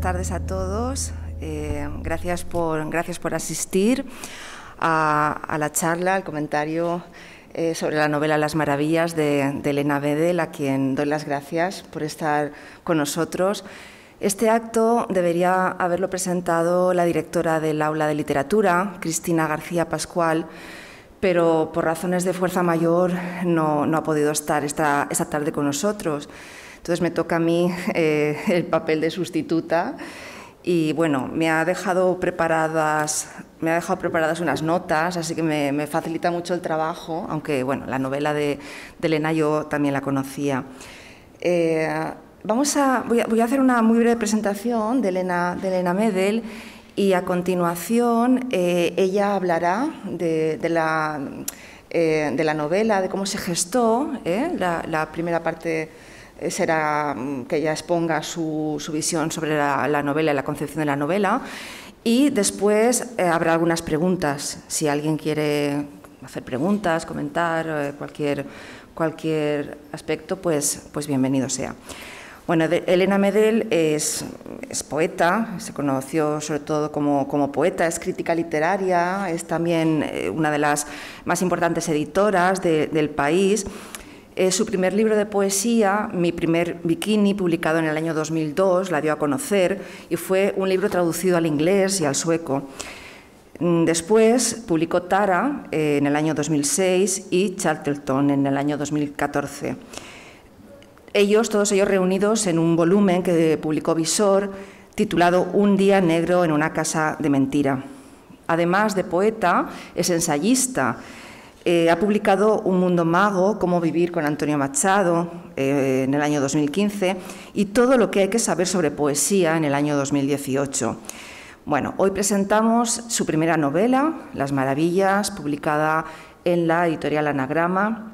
tardes a todos. Gracias por asistir a la charla, al comentario sobre la novela Las Maravillas de Elena Medel, a quien doy las gracias por estar con nosotros. Este acto debería haberlo presentado la directora del Aula de Literatura, Cristina García Pascual, pero por razones de fuerza mayor no ha podido estar esta tarde con nosotros. Entonces me toca a mí el papel de sustituta y bueno, me ha dejado preparadas unas notas, así que me facilita mucho el trabajo, aunque bueno, la novela de Elena yo también la conocía. Voy a hacer una muy breve presentación de Elena Medel y a continuación ella hablará de la novela, de cómo se gestó. La primera parte será que ella exponga su visión sobre la novela y la concepción de la novela, y después habrá algunas preguntas. Si alguien quiere hacer preguntas, comentar cualquier aspecto, pues bienvenido sea. Bueno, Elena Medel es poeta, se conoció sobre todo como poeta, es crítica literaria, es también una de las más importantes editoras del país. Su primer libro de poesía, Mi primer bikini, publicado en el año 2002, la dio a conocer y fue un libro traducido al inglés y al sueco. Después publicó Tara en el año 2006 y Charterton en el año 2014. Todos ellos reunidos en un volumen que publicó Visor, titulado Un día negro en una casa de mentira. Además de poeta, es ensayista. Ha publicado Un mundo mago, Cómo vivir con Antonio Machado, en el año 2015, y Todo lo que hay que saber sobre poesía, en el año 2018. Bueno, hoy presentamos su primera novela, Las Maravillas, publicada en la editorial Anagrama,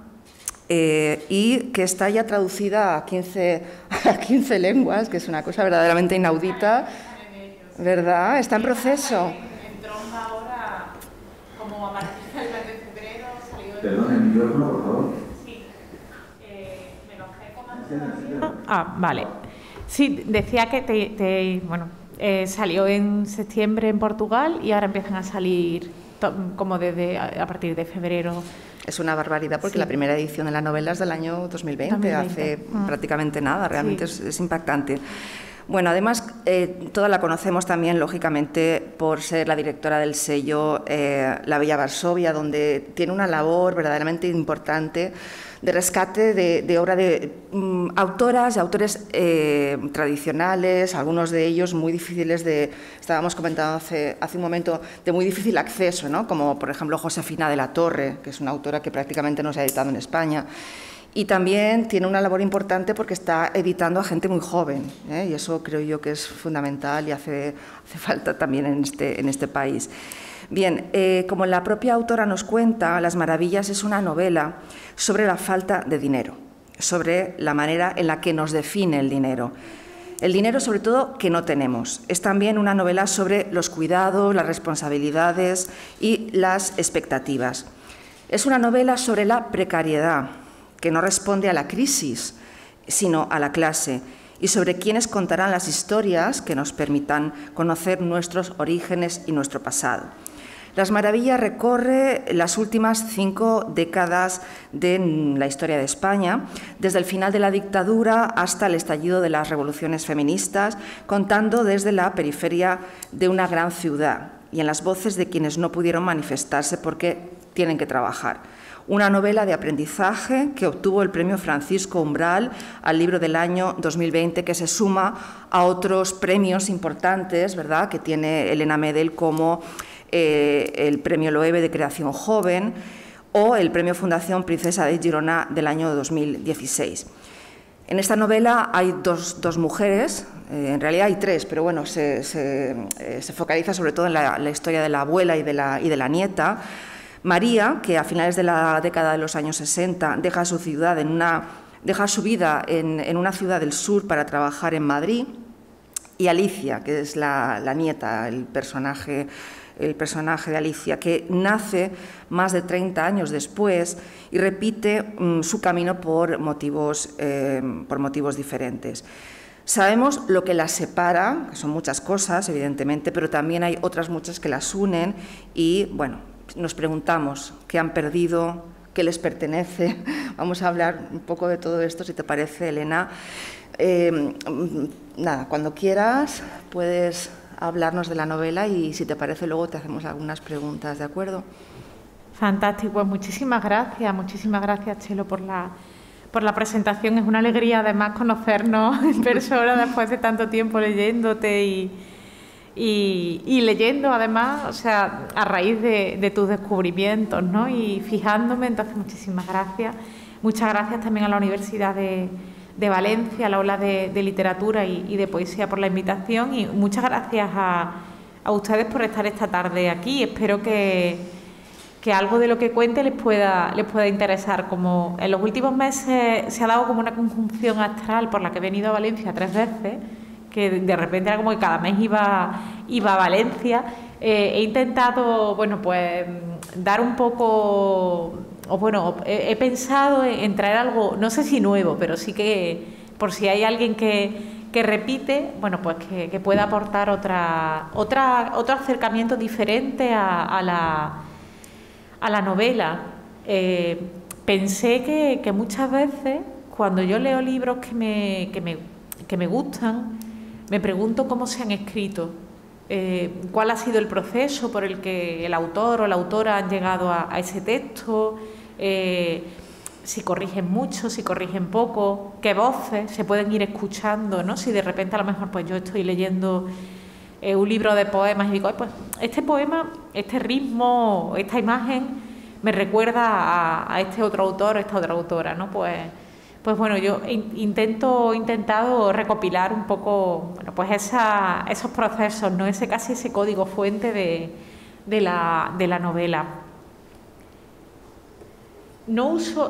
y que está ya traducida a 15 lenguas, que es una cosa verdaderamente inaudita, ¿verdad? Está en proceso. Perdón, el micrófono, por favor. Sí. Me bajé con vale. Sí, decía que salió en septiembre en Portugal y ahora empiezan a salir como a partir de febrero. Es una barbaridad porque sí. La primera edición de la novela es del año 2020. Hace prácticamente nada, realmente sí. Es impactante. Bueno, además, toda la conocemos también, lógicamente, por ser la directora del sello La Bella Varsovia, donde tiene una labor verdaderamente importante de rescate de obra de autoras y autores tradicionales, algunos de ellos muy difíciles estábamos comentando hace un momento, de muy difícil acceso, ¿no? Como por ejemplo Josefina de la Torre, que es una autora que prácticamente no se ha editado en España. Y también tiene una labor importante porque está editando a gente muy joven, y eso creo yo que es fundamental y hace falta también en este país. Bien, como la propia autora nos cuenta, Las Maravillas es una novela sobre la falta de dinero, sobre la manera en la que nos define el dinero. El dinero, sobre todo, que no tenemos. Es también una novela sobre los cuidados, las responsabilidades y las expectativas. Es una novela sobre la precariedad, que no responde a la crisis, sino a la clase, y sobre quienes contarán las historias que nos permitan conocer nuestros orígenes y nuestro pasado. Las Maravillas recorre las últimas 5 décadas de la historia de España, desde el final de la dictadura hasta el estallido de las revoluciones feministas, contando desde la periferia de una gran ciudad y en las voces de quienes no pudieron manifestarse porque tienen que trabajar. Una novela de aprendizaje que obtuvo el premio Francisco Umbral al libro del año 2020, que se suma a otros premios importantes, ¿verdad?, que tiene Elena Medel, como el premio Loewe de creación joven o el premio Fundación Princesa de Girona del año 2016. En esta novela hay dos mujeres, en realidad hay 3, pero bueno, se focaliza sobre todo en la historia de la abuela y de la nieta. María, que a finales de la década de los años 60 deja su vida en una ciudad del sur para trabajar en Madrid, y Alicia, que es la nieta, el personaje de Alicia, que nace más de 30 años después y repite su camino por motivos diferentes. Sabemos lo que las separa, que son muchas cosas, evidentemente, pero también hay otras muchas que las unen y, bueno, nos preguntamos qué han perdido, qué les pertenece. Vamos a hablar un poco de todo esto, si te parece, Elena. Nada, cuando quieras puedes hablarnos de la novela y, si te parece, luego te hacemos algunas preguntas, ¿de acuerdo? Fantástico, pues muchísimas gracias, Chelo, por la presentación. Es una alegría, además, conocernos en persona después de tanto tiempo leyéndote y leyendo, además, o sea, a raíz de tus descubrimientos, ¿no? Y fijándome, entonces, muchísimas gracias. Muchas gracias también a la Universidad de Valencia, a la Aula de Literatura y de Poesía por la invitación, y muchas gracias a ustedes por estar esta tarde aquí. Espero que algo de lo que cuente les pueda interesar. Como en los últimos meses se ha dado como una conjunción astral por la que he venido a Valencia 3 veces, que de repente era como que cada mes iba a Valencia, he intentado, bueno, pues dar un poco, o bueno, he pensado en traer algo, no sé si nuevo, pero sí que por si hay alguien que repite, bueno, pues que pueda aportar otro acercamiento diferente a la novela. Pensé que muchas veces, cuando yo leo libros que me gustan, me pregunto cómo se han escrito, cuál ha sido el proceso por el que el autor o la autora han llegado a ese texto, si corrigen mucho, si corrigen poco, qué voces se pueden ir escuchando, ¿no? Si de repente a lo mejor pues yo estoy leyendo un libro de poemas y digo, pues este poema, este ritmo, esta imagen me recuerda a este otro autor o esta otra autora, ¿no? Pues bueno, yo he intentado recopilar un poco, bueno, pues esos procesos, ¿no? Ese código fuente de la novela.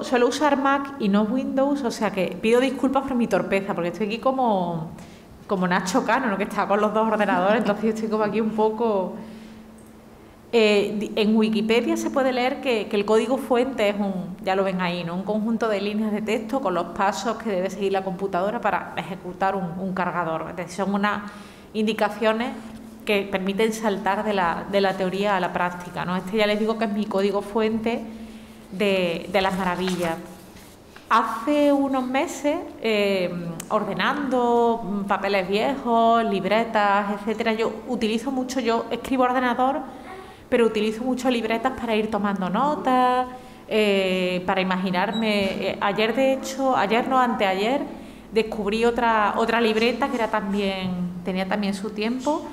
Suelo usar Mac y no Windows, o sea que pido disculpas por mi torpeza, porque estoy aquí como Nacho Cano, ¿no? Que está con los 2 ordenadores, entonces yo estoy como aquí un poco... en Wikipedia se puede leer que el código fuente es ya lo ven ahí, ¿no? Un conjunto de líneas de texto con los pasos que debe seguir la computadora para ejecutar un cargador. Es decir, son unas indicaciones que permiten saltar de la teoría a la práctica, ¿no? Este ya les digo que es mi código fuente de las maravillas. Hace unos meses, ordenando papeles viejos, libretas, etcétera, yo escribo ordenador, pero utilizo mucho libretas para ir tomando notas, para imaginarme. Ayer no, anteayer, descubrí otra libreta que tenía también su tiempo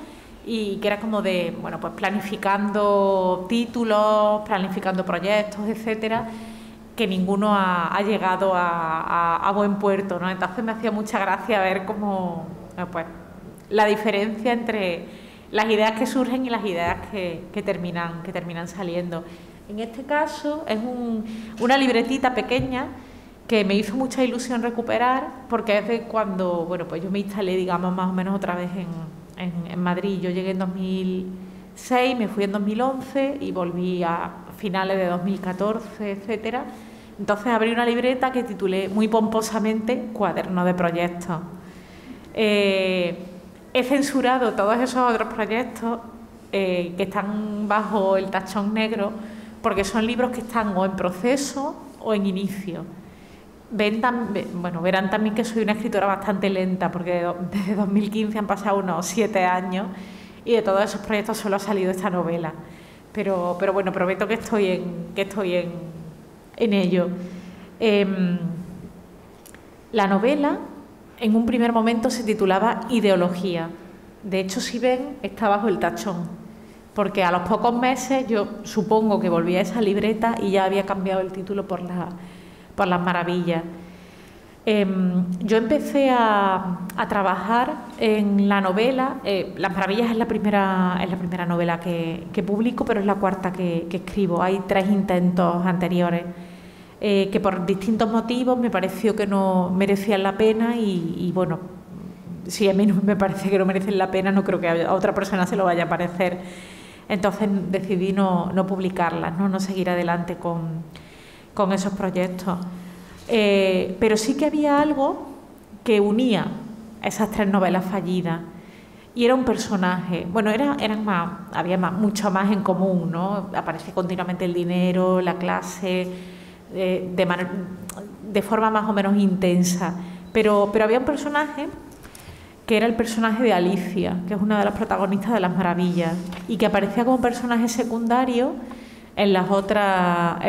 y que era como de, bueno, pues planificando títulos, planificando proyectos, etcétera, que ninguno ha llegado a buen puerto, ¿no? Entonces me hacía mucha gracia ver cómo, pues, la diferencia entre las ideas que surgen y las ideas que terminan saliendo. En este caso es una libretita pequeña que me hizo mucha ilusión recuperar, porque es de cuando, bueno, pues yo me instalé, digamos, más o menos otra vez en Madrid. Yo llegué en 2006, me fui en 2011 y volví a finales de 2014, etcétera. Entonces abrí una libreta que titulé muy pomposamente Cuaderno de Proyectos. He censurado todos esos otros proyectos que están bajo el tachón negro, porque son libros que están o en proceso o en inicio. Verán también que soy una escritora bastante lenta, porque desde 2015 han pasado unos 7 años y de todos esos proyectos solo ha salido esta novela. Pero bueno, prometo que estoy en ello. La novela, en un primer momento, se titulaba Ideología. De hecho, si ven, está bajo el tachón, porque a los pocos meses yo supongo que volví a esa libreta y ya había cambiado el título por las maravillas. Yo empecé a trabajar en la novela. Las maravillas es la primera novela que publico, pero es la 4ª que escribo. Hay 3 intentos anteriores que por distintos motivos me pareció que no merecían la pena y bueno, si a mí no me parece que no merecen la pena, no creo que a otra persona se lo vaya a parecer. Entonces decidí no publicarlas, no seguir adelante con esos proyectos. Pero sí que había algo que unía esas 3 novelas fallidas. Y era un personaje, bueno, había mucho más en común, ¿no? Aparece continuamente el dinero, la clase, de forma más o menos intensa. Pero había un personaje que era el personaje de Alicia, que es una de las protagonistas de Las Maravillas, y que aparecía como personaje secundario en las otras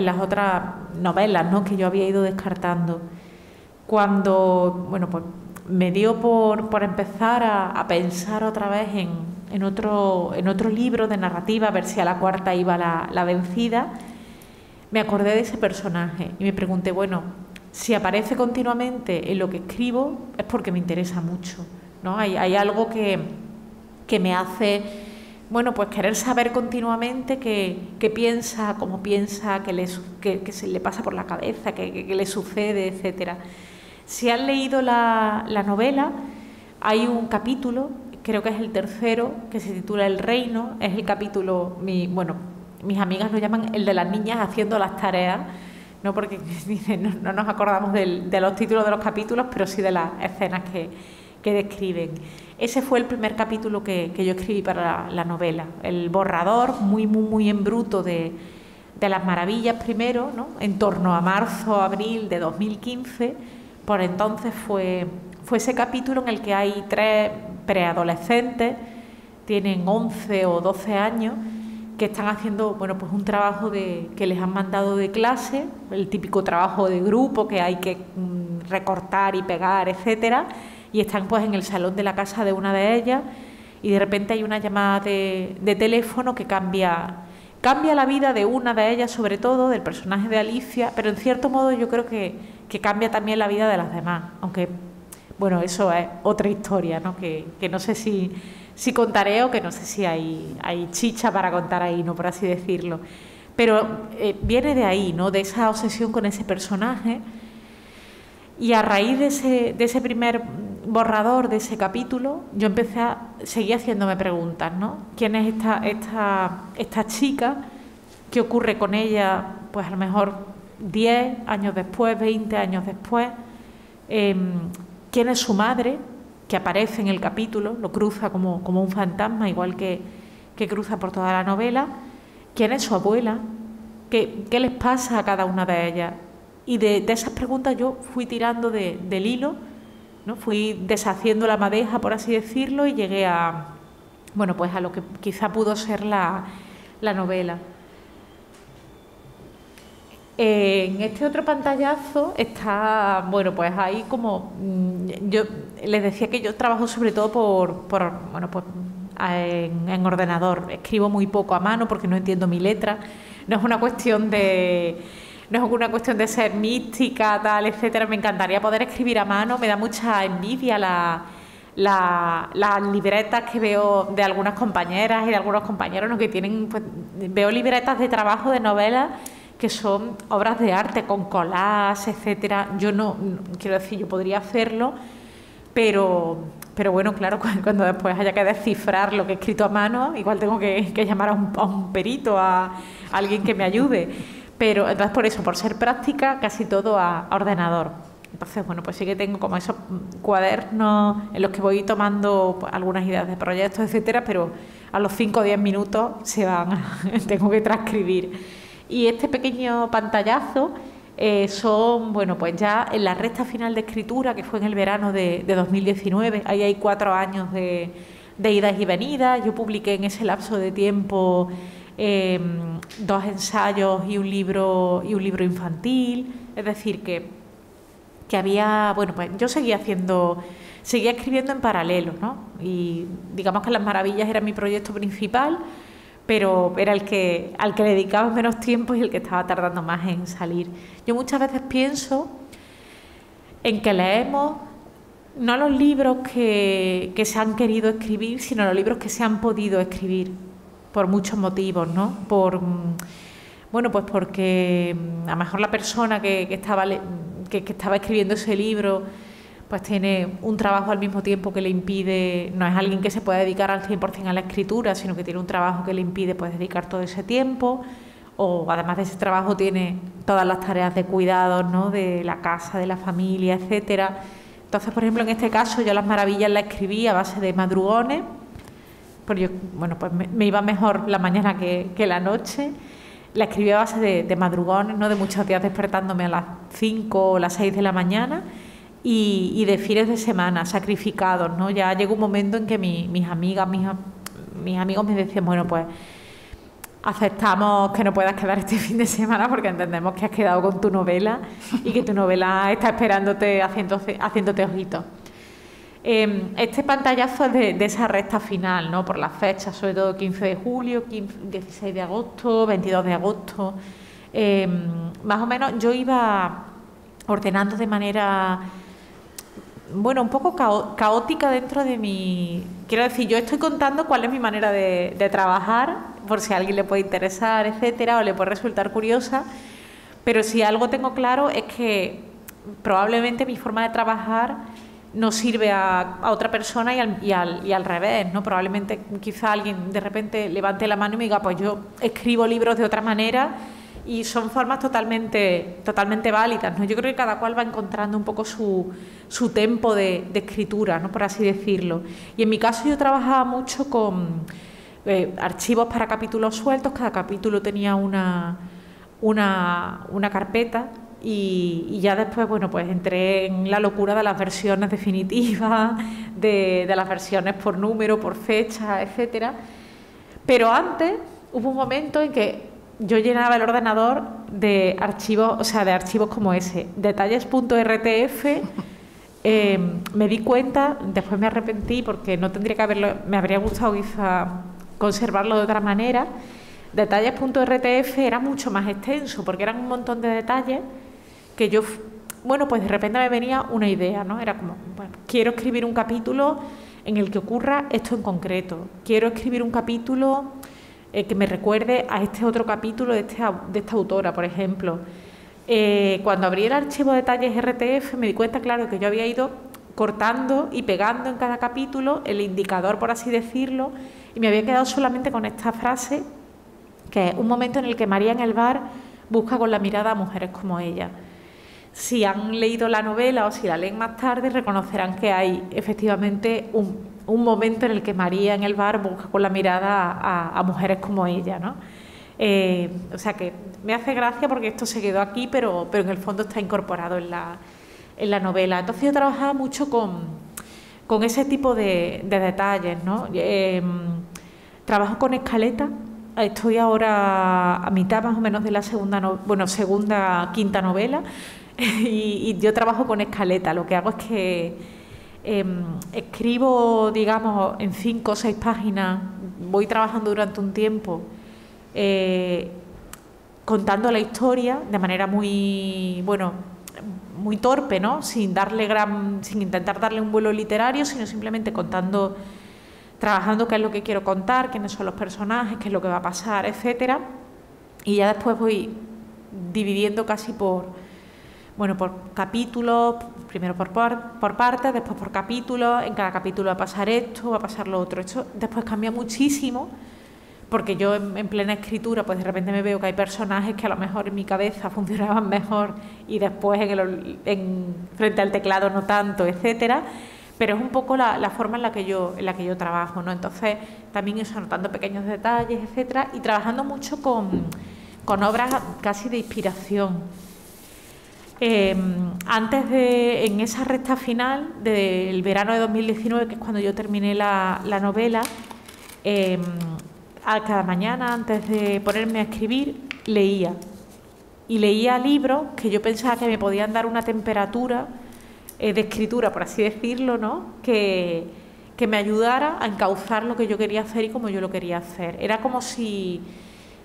novelas, ¿no?, que yo había ido descartando. Cuando, bueno, pues me dio por empezar a pensar otra vez en otro libro de narrativa, a ver si a la cuarta iba la vencida, me acordé de ese personaje y me pregunté, bueno, si aparece continuamente en lo que escribo es porque me interesa mucho, ¿no? Hay algo que me hace, bueno, pues querer saber continuamente qué piensa, cómo piensa, qué se le pasa por la cabeza, qué le sucede, etcétera. Si han leído la novela, hay un capítulo, creo que es el tercero, que se titula El Reino. Es el capítulo, mis amigas lo llaman el de las niñas haciendo las tareas, ¿no? Porque no nos acordamos de los títulos de los capítulos, pero sí de las escenas que describen. Ese fue el primer capítulo que yo escribí para la novela. El borrador, muy en bruto de Las Maravillas primero, ¿no? En torno a marzo, abril de 2015... Por entonces fue ese capítulo en el que hay 3 preadolescentes, tienen 11 o 12 años, que están haciendo, bueno, pues un trabajo que les han mandado de clase, el típico trabajo de grupo que hay que recortar y pegar, etcétera, y están pues en el salón de la casa de una de ellas y de repente hay una llamada de teléfono que cambia la vida de una de ellas, sobre todo del personaje de Alicia, pero en cierto modo yo creo que cambia también la vida de las demás, aunque, bueno, eso es otra historia, ¿no? Que no sé si contaré o que no sé si hay chicha para contar ahí, ¿no?, por así decirlo. Pero viene de ahí, ¿no?, de esa obsesión con ese personaje, y a raíz de ese primer borrador, de ese capítulo, yo seguí haciéndome preguntas, ¿no? ¿Quién es esta chica? ¿Qué ocurre con ella? Pues a lo mejor 10 años después, 20 años después. ¿Quién es su madre? Que aparece en el capítulo, lo cruza como un fantasma, igual que cruza por toda la novela. ¿Quién es su abuela? ¿Qué les pasa a cada una de ellas? Y de esas preguntas yo fui tirando del hilo, ¿no? Fui deshaciendo la madeja, por así decirlo, y llegué a lo que quizá pudo ser la novela. En este otro pantallazo está, bueno, pues ahí como yo les decía que yo trabajo sobre todo en ordenador. Escribo muy poco a mano porque no entiendo mi letra. No es una cuestión de ser mística, tal, etcétera. Me encantaría poder escribir a mano. Me da mucha envidia las libretas que veo de algunas compañeras y de algunos compañeros, ¿no?, que tienen, pues, veo libretas de trabajo de novelas que son obras de arte con collages, etcétera. Yo no quiero decir, yo podría hacerlo, pero bueno, claro, cuando después haya que descifrar lo que he escrito a mano, igual tengo que llamar a un perito, a alguien que me ayude. Pero entonces, por eso, por ser práctica, casi todo a ordenador. Entonces, bueno, pues sí que tengo como esos cuadernos en los que voy tomando, pues, algunas ideas de proyectos, etcétera, pero a los 5 o 10 minutos tengo que transcribir. Y este pequeño pantallazo son, bueno, pues ya en la recta final de escritura, que fue en el verano de 2019. Ahí hay 4 años de idas y venidas. Yo publiqué en ese lapso de tiempo 2 ensayos y un libro infantil. Es decir, que había, bueno, pues yo seguía escribiendo en paralelo, ¿no? Y digamos que Las Maravillas era mi proyecto principal, pero era al que le dedicaba menos tiempo y el que estaba tardando más en salir. Yo muchas veces pienso en que leemos no los libros que se han querido escribir, sino los libros que se han podido escribir, por muchos motivos, ¿no? Bueno, pues porque a lo mejor la persona que estaba escribiendo ese libro pues tiene un trabajo al mismo tiempo que le impide, no es alguien que se pueda dedicar al 100% a la escritura, sino que tiene un trabajo que le impide, pues, dedicar todo ese tiempo, o además de ese trabajo tiene todas las tareas de cuidado, ¿no?, de la casa, de la familia, etcétera. Entonces, por ejemplo, en este caso yo Las Maravillas la escribí a base de madrugones, porque yo, bueno, pues me iba mejor la mañana que la noche. La escribí a base de madrugones, ¿no? De muchos días despertándome a las 5 o las 6 de la mañana y de fines de semana, sacrificados, ¿no? Ya llegó un momento en que mis amigas, mis amigos me decían, bueno, pues aceptamos que no puedas quedar este fin de semana porque entendemos que has quedado con tu novela y que tu novela está esperándote haciéndote ojitos. Este pantallazo es de esa recta final, ¿no? Por las fechas, sobre todo 15 de julio, 16 de agosto, 22 de agosto. Más o menos yo iba ordenando de manera, bueno, un poco caótica dentro de mi... Quiero decir, yo estoy contando cuál es mi manera de trabajar, por si a alguien le puede interesar, etcétera, o le puede resultar curiosa, pero si algo tengo claro es que probablemente mi forma de trabajar no sirve a otra persona y al revés, ¿no? Probablemente quizá alguien de repente levante la mano y me diga, pues yo escribo libros de otra manera y son formas totalmente válidas, ¿no? Yo creo que cada cual va encontrando un poco su tempo de escritura, ¿no? Por así decirlo. Y en mi caso yo trabajaba mucho con archivos para capítulos sueltos, cada capítulo tenía una carpeta. Y ya después, bueno, pues entré en la locura de las versiones definitivas, de las versiones por número, por fecha, etcétera. Pero antes hubo un momento en que yo llenaba el ordenador de archivos, o sea, de archivos como ese, detalles.rtf. Me di cuenta, después me arrepentí porque no tendría que haberlo, me habría gustado quizá conservarlo de otra manera. Detalles.rtf era mucho más extenso porque eran un montón de detalles que yo, bueno, pues de repente me venía una idea, ¿no? Era como, bueno, quiero escribir un capítulo en el que ocurra esto en concreto, quiero escribir un capítulo que me recuerde a este otro capítulo de esta autora, por ejemplo. Cuando abrí el archivo de detalles RTF me di cuenta, claro, que yo había ido cortando y pegando en cada capítulo el indicador, por así decirlo, y me había quedado solamente con esta frase, que es un momento en el que María en el bar busca con la mirada a mujeres como ella. Si han leído la novela o si la leen más tarde, reconocerán que hay efectivamente un momento en el que María en el bar busca con la mirada a mujeres como ella, ¿no? O sea que me hace gracia porque esto se quedó aquí, pero en el fondo está incorporado en la novela. Entonces yo trabajaba mucho con ese tipo de detalles, ¿no? Trabajo con escaleta. Estoy ahora a mitad más o menos de la quinta novela y yo trabajo con escaleta. Lo que hago es que escribo, digamos, en 5 o 6 páginas, voy trabajando durante un tiempo contando la historia de manera muy, bueno, muy torpe, ¿no? Sin intentar darle un vuelo literario, sino simplemente trabajando qué es lo que quiero contar, quiénes son los personajes, qué es lo que va a pasar, etcétera. Y ya después voy dividiendo casi por capítulos, primero por partes, después por capítulos. En cada capítulo va a pasar esto, va a pasar lo otro. Esto después cambia muchísimo, porque yo en plena escritura, pues de repente me veo que hay personajes que a lo mejor en mi cabeza funcionaban mejor y después frente al teclado no tanto, etcétera. Pero es un poco la forma en la que yo trabajo, ¿no? Entonces, también eso, anotando pequeños detalles, etcétera, y trabajando mucho con obras casi de inspiración. En esa recta final del verano de 2019, que es cuando yo terminé la novela, cada mañana, antes de ponerme a escribir, leía. Y leía libros que yo pensaba que me podían dar una temperatura de escritura, por así decirlo, ¿no? Que me ayudara a encauzar lo que yo quería hacer y como yo lo quería hacer. Era como si,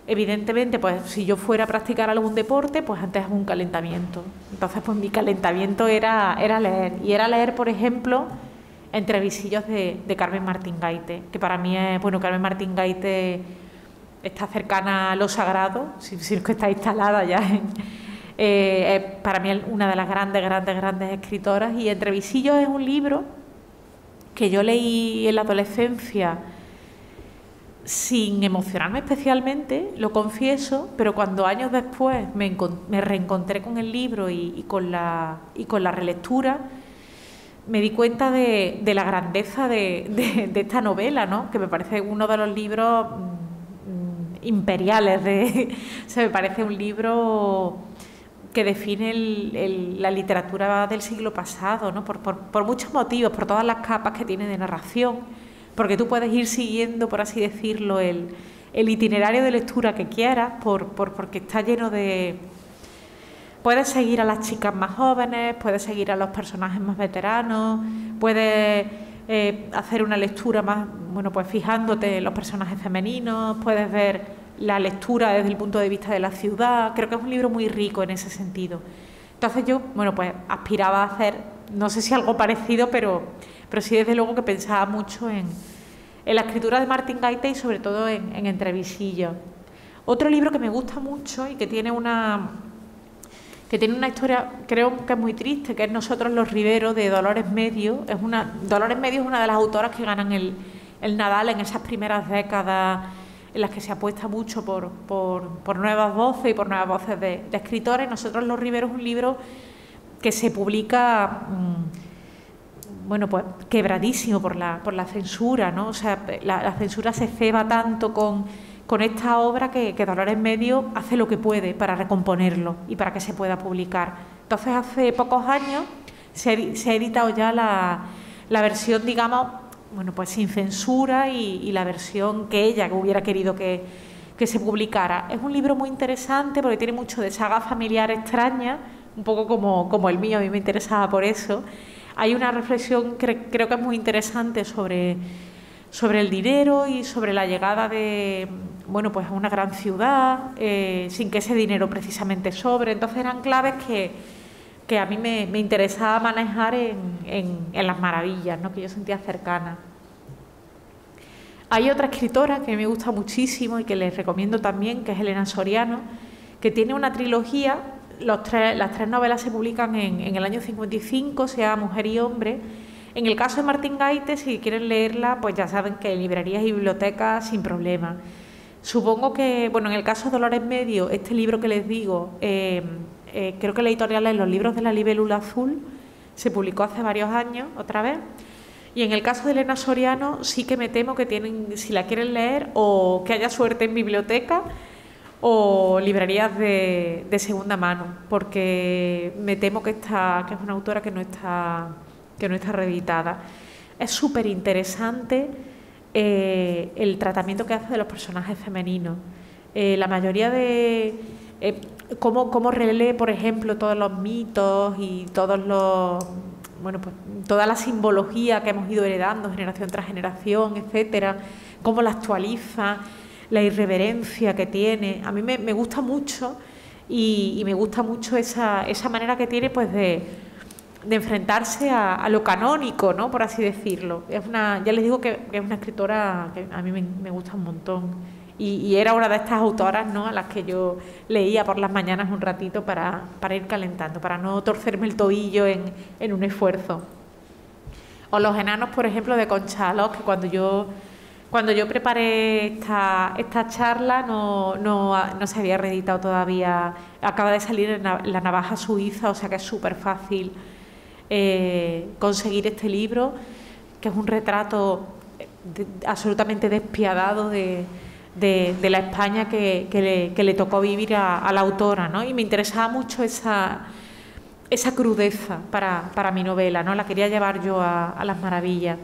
evidentemente, pues si yo fuera a practicar algún deporte, pues antes hago un calentamiento. Entonces, pues mi calentamiento era leer. Y era leer, por ejemplo, Entrevisillos de Carmen Martín Gaite, que para mí es, bueno, Carmen Martín Gaite está cercana a lo sagrado, si es que está instalada ya para mí es una de las grandes escritoras. Y Entrevisillos es un libro que yo leí en la adolescencia sin emocionarme especialmente, lo confieso, pero cuando años después me reencontré con el libro y con la relectura, me di cuenta de la grandeza de esta novela, ¿no? Que me parece uno de los libros imperiales. O sea, me parece un libro que define la literatura del siglo pasado, ¿no? Por muchos motivos, por todas las capas que tiene de narración, porque tú puedes ir siguiendo, por así decirlo, el itinerario de lectura que quieras, porque está lleno de... Puedes seguir a las chicas más jóvenes, puedes seguir a los personajes más veteranos, puedes hacer una lectura más, bueno, pues fijándote en los personajes femeninos, puedes ver la lectura desde el punto de vista de la ciudad. Creo que es un libro muy rico en ese sentido. Entonces yo, bueno, pues aspiraba a hacer, no sé si algo parecido, pero sí desde luego que pensaba mucho en la escritura de Martín Gaite y sobre todo en Entrevisillos. Otro libro que me gusta mucho y que tiene una historia, creo que es muy triste, que es Nosotros los Riveros, de Dolores Medio. Dolores Medio es una de las autoras que ganan el Nadal en esas primeras décadas en las que se apuesta mucho por nuevas voces y por nuevas voces de escritores. Nosotros los Riveros es un libro que se publica, bueno, pues quebradísimo por la censura, ¿no? O sea, la censura se ceba tanto con esta obra que Dolores Medio hace lo que puede para recomponerlo y para que se pueda publicar. Entonces, hace pocos años se ha editado ya la versión, digamos, bueno, pues sin censura y la versión que ella hubiera querido que se publicara. Es un libro muy interesante porque tiene mucho de saga familiar extraña, un poco como el mío, a mí me interesaba por eso. Hay una reflexión que creo que es muy interesante sobre el dinero y sobre la llegada de, bueno, pues a una gran ciudad, sin que ese dinero precisamente sobre. Entonces eran claves que a mí me interesaba manejar en las maravillas, ¿no? Que yo sentía cercanas. Hay otra escritora que me gusta muchísimo y que les recomiendo también, que es Elena Soriano, que tiene una trilogía. Las tres novelas se publican en el año 55, se llama Mujer y Hombre. En el caso de Martín Gaite, si quieren leerla, pues ya saben que en librerías y bibliotecas sin problema. Supongo que, bueno, en el caso de Dolores Medio, este libro que les digo, creo que la editorial es Los Libros de la Libélula Azul, se publicó hace varios años, otra vez. Y en el caso de Elena Soriano, sí que me temo que tienen, si la quieren leer, o que haya suerte en biblioteca o librerías de segunda mano, porque me temo que es una autora que no está reeditada. Es súper interesante el tratamiento que hace de los personajes femeninos. La mayoría de... cómo relee, por ejemplo, todos los mitos y toda la simbología que hemos ido heredando generación tras generación, etcétera, cómo la actualiza, la irreverencia que tiene. A mí me gusta mucho y me gusta mucho esa manera que tiene, pues, de enfrentarse a lo canónico, ¿no? Por así decirlo. Ya les digo que es una escritora que a mí me gusta un montón. Y era una de estas autoras, ¿no?, a las que yo leía por las mañanas un ratito para ir calentando, para no torcerme el tobillo en un esfuerzo. O Los Enanos, por ejemplo, de Concha Alós, que cuando yo preparé esta charla no se había reeditado todavía. Acaba de salir en La Navaja Suiza, o sea que es súper fácil conseguir este libro, que es un retrato absolutamente despiadado de la España que le tocó vivir a la autora, ¿no? Y me interesaba mucho esa crudeza para mi novela, ¿no? La quería llevar yo a las maravillas.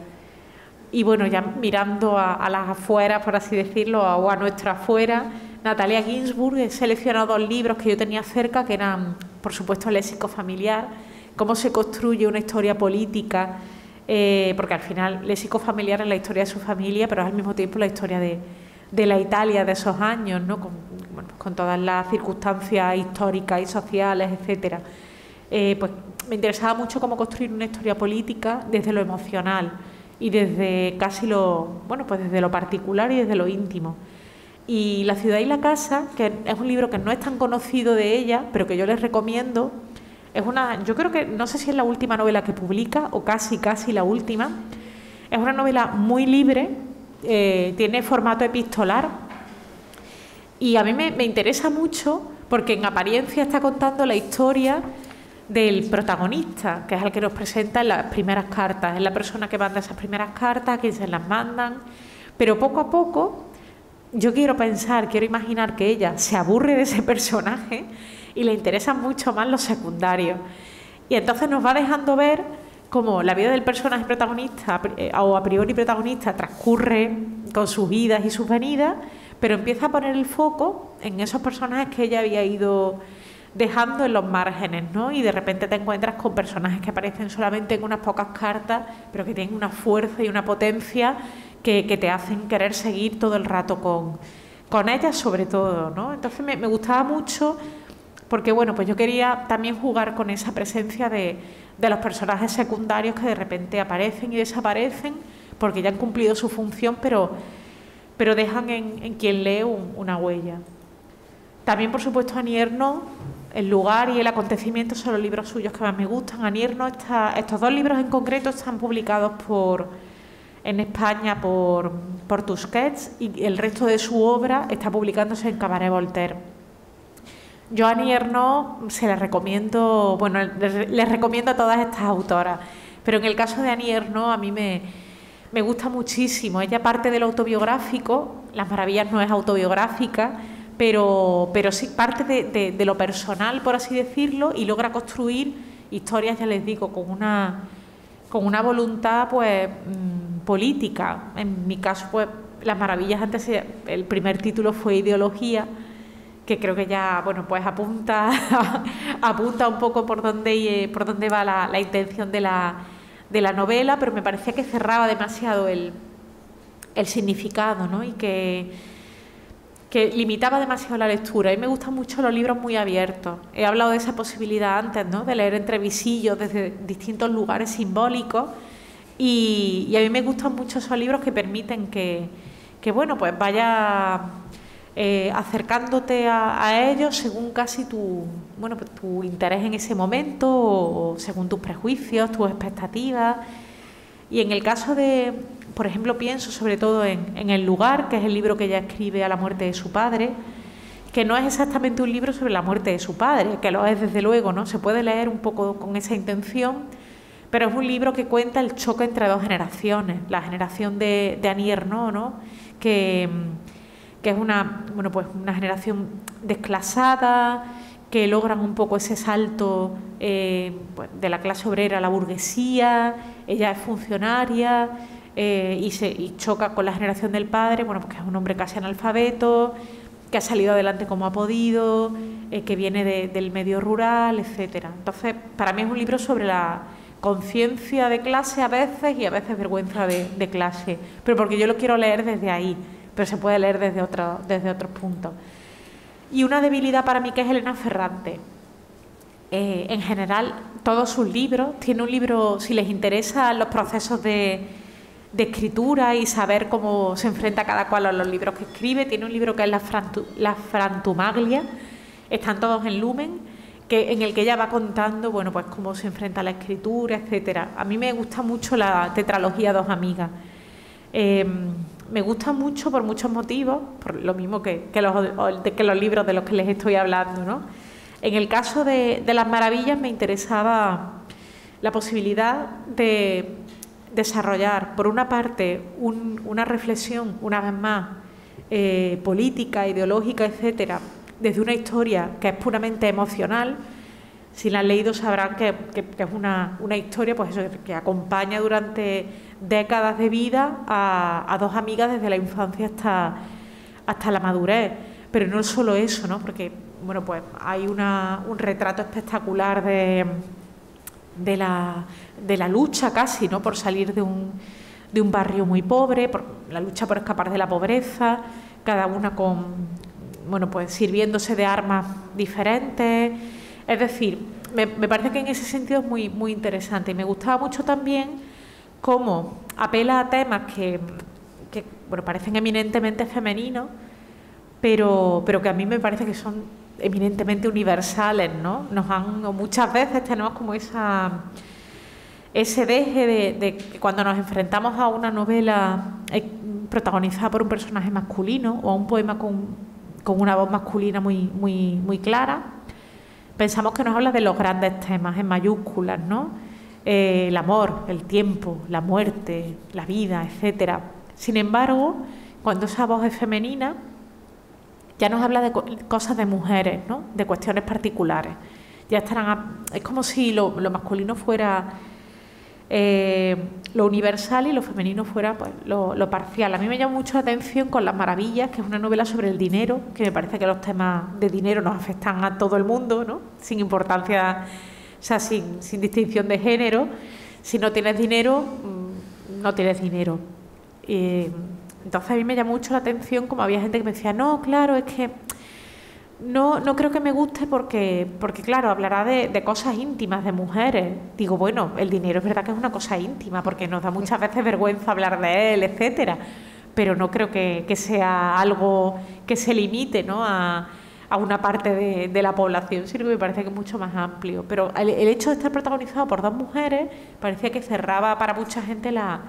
Y bueno, ya mirando a las afueras, por así decirlo, o a nuestra afuera, Natalia Ginzburg, he seleccionado 2 libros que yo tenía cerca, que eran, por supuesto, El léxico familiar, cómo se construye una historia política, porque al final léxico familiar es la historia de su familia, pero es al mismo tiempo la historia de la Italia de esos años, ¿no? Con todas las circunstancias históricas y sociales, etcétera. Pues me interesaba mucho cómo construir una historia política desde lo emocional y desde desde lo particular y desde lo íntimo. Y La ciudad y la casa, que es un libro que no es tan conocido de ella, pero que yo les recomiendo, yo creo que, no sé si es la última novela que publica o casi la última. Es una novela muy libre, tiene formato epistolar y a mí me interesa mucho porque en apariencia está contando la historia del protagonista, que es el que nos presenta en las primeras cartas. Es la persona que manda esas primeras cartas, a quien se las mandan. Pero poco a poco, yo quiero imaginar que ella se aburre de ese personaje y le interesan mucho más los secundarios. Y entonces nos va dejando ver cómo la vida del personaje protagonista, o a priori protagonista, transcurre con sus idas y sus venidas, pero empieza a poner el foco en esos personajes que ella había ido dejando en los márgenes, ¿no? Y de repente te encuentras con personajes que aparecen solamente en unas pocas cartas, pero que tienen una fuerza y una potencia que te hacen querer seguir todo el rato con ellas, sobre todo, ¿no? Entonces me gustaba mucho porque, bueno, pues yo quería también jugar con esa presencia de los personajes secundarios que de repente aparecen y desaparecen porque ya han cumplido su función, pero dejan en quien lee una huella. También, por supuesto, Annie Ernaux, El lugar y el acontecimiento son los libros suyos que más me gustan. Annie Ernaux, estos dos libros en concreto están publicados en España por Tusquets, y el resto de su obra está publicándose en Cabaret Voltaire. Yo a Annie Ernaux se la recomiendo, bueno, les recomiendo a todas estas autoras, pero en el caso de Annie Ernaux a mí me gusta muchísimo. Ella parte de lo autobiográfico, Las maravillas no es autobiográfica, pero sí parte de lo personal, por así decirlo, y logra construir historias, ya les digo, con una voluntad pues política. En mi caso, pues Las maravillas, antes el primer título fue Ideología, que creo que ya, bueno, pues apunta un poco por dónde va la intención de la novela, pero me parecía que cerraba demasiado el significado, ¿no? Y que limitaba demasiado la lectura. A mí me gustan mucho los libros muy abiertos. He hablado de esa posibilidad antes, ¿no? De leer entre visillos desde distintos lugares simbólicos, y a mí me gustan mucho esos libros que permiten que bueno, pues vaya acercándote a ellos según casi tu interés en ese momento, o según tus prejuicios, tus expectativas. Y en el caso de, por ejemplo, pienso sobre todo en El lugar, que es el libro que ella escribe a la muerte de su padre, que no es exactamente un libro sobre la muerte de su padre, que lo es desde luego, ¿no? Se puede leer un poco con esa intención, pero es un libro que cuenta el choque entre dos generaciones, la generación de Annie Ernaux, ¿no? Que es una generación desclasada, que logran un poco ese salto pues, de la clase obrera a la burguesía. Ella es funcionaria y choca con la generación del padre, bueno, porque es un hombre casi analfabeto, que ha salido adelante como ha podido, que viene del medio rural, etcétera. Entonces, para mí es un libro sobre la conciencia de clase a veces, y a veces vergüenza de clase, pero porque yo lo quiero leer desde ahí, pero se puede leer desde otros puntos. Y una debilidad para mí que es Elena Ferrante. En general, todos sus libros, tiene un libro, si les interesan los procesos de escritura y saber cómo se enfrenta cada cual a los libros que escribe, tiene un libro que es La Frantumaglia, están todos en Lumen, en el que ella va contando, bueno, pues cómo se enfrenta a la escritura, etcétera. A mí me gusta mucho la tetralogía Dos amigas. Me gusta mucho por muchos motivos, por lo mismo que los libros de los que les estoy hablando, ¿no? En el caso de Las maravillas me interesaba la posibilidad de desarrollar, por una parte, una reflexión, una vez más, política, ideológica, etcétera, desde una historia que es puramente emocional. Si la han leído sabrán que es una historia, pues eso, que acompaña durante décadas de vida a dos amigas desde la infancia hasta la madurez. Pero no es solo eso, ¿no? Porque, bueno, pues hay un retrato espectacular de la lucha casi, ¿no? Por salir de un barrio muy pobre, por la lucha por escapar de la pobreza, cada una pues sirviéndose de armas diferentes. Es decir, me parece que en ese sentido es muy, muy interesante, y me gustaba mucho también cómo apela a temas que parecen eminentemente femeninos, pero que a mí me parece que son eminentemente universales, ¿no? Muchas veces tenemos como ese deje de que cuando nos enfrentamos a una novela protagonizada por un personaje masculino, o a un poema con una voz masculina muy, muy, muy clara, pensamos que nos habla de los grandes temas en mayúsculas, ¿no? El amor, el tiempo, la muerte, la vida, etcétera. Sin embargo, cuando esa voz es femenina, ya nos habla de cosas de mujeres, ¿no? De cuestiones particulares. Ya estarán, es como si lo masculino fuera lo universal y lo femenino fuera pues, lo parcial. A mí me llama mucho la atención con Las Maravillas, que es una novela sobre el dinero, que me parece que los temas de dinero nos afectan a todo el mundo, ¿no? Sin importancia, o sea, sin distinción de género. Si no tienes dinero, no tienes dinero. Entonces a mí me llama mucho la atención como había gente que me decía, no, claro, es que no creo que me guste porque claro, hablará de cosas íntimas, de mujeres. Digo, bueno, el dinero es verdad que es una cosa íntima porque nos da muchas veces vergüenza hablar de él, etcétera, pero no creo que sea algo que se limite, ¿no? a una parte de la población, sino que me parece que es mucho más amplio. Pero el hecho de estar protagonizado por dos mujeres parecía que cerraba para mucha gente la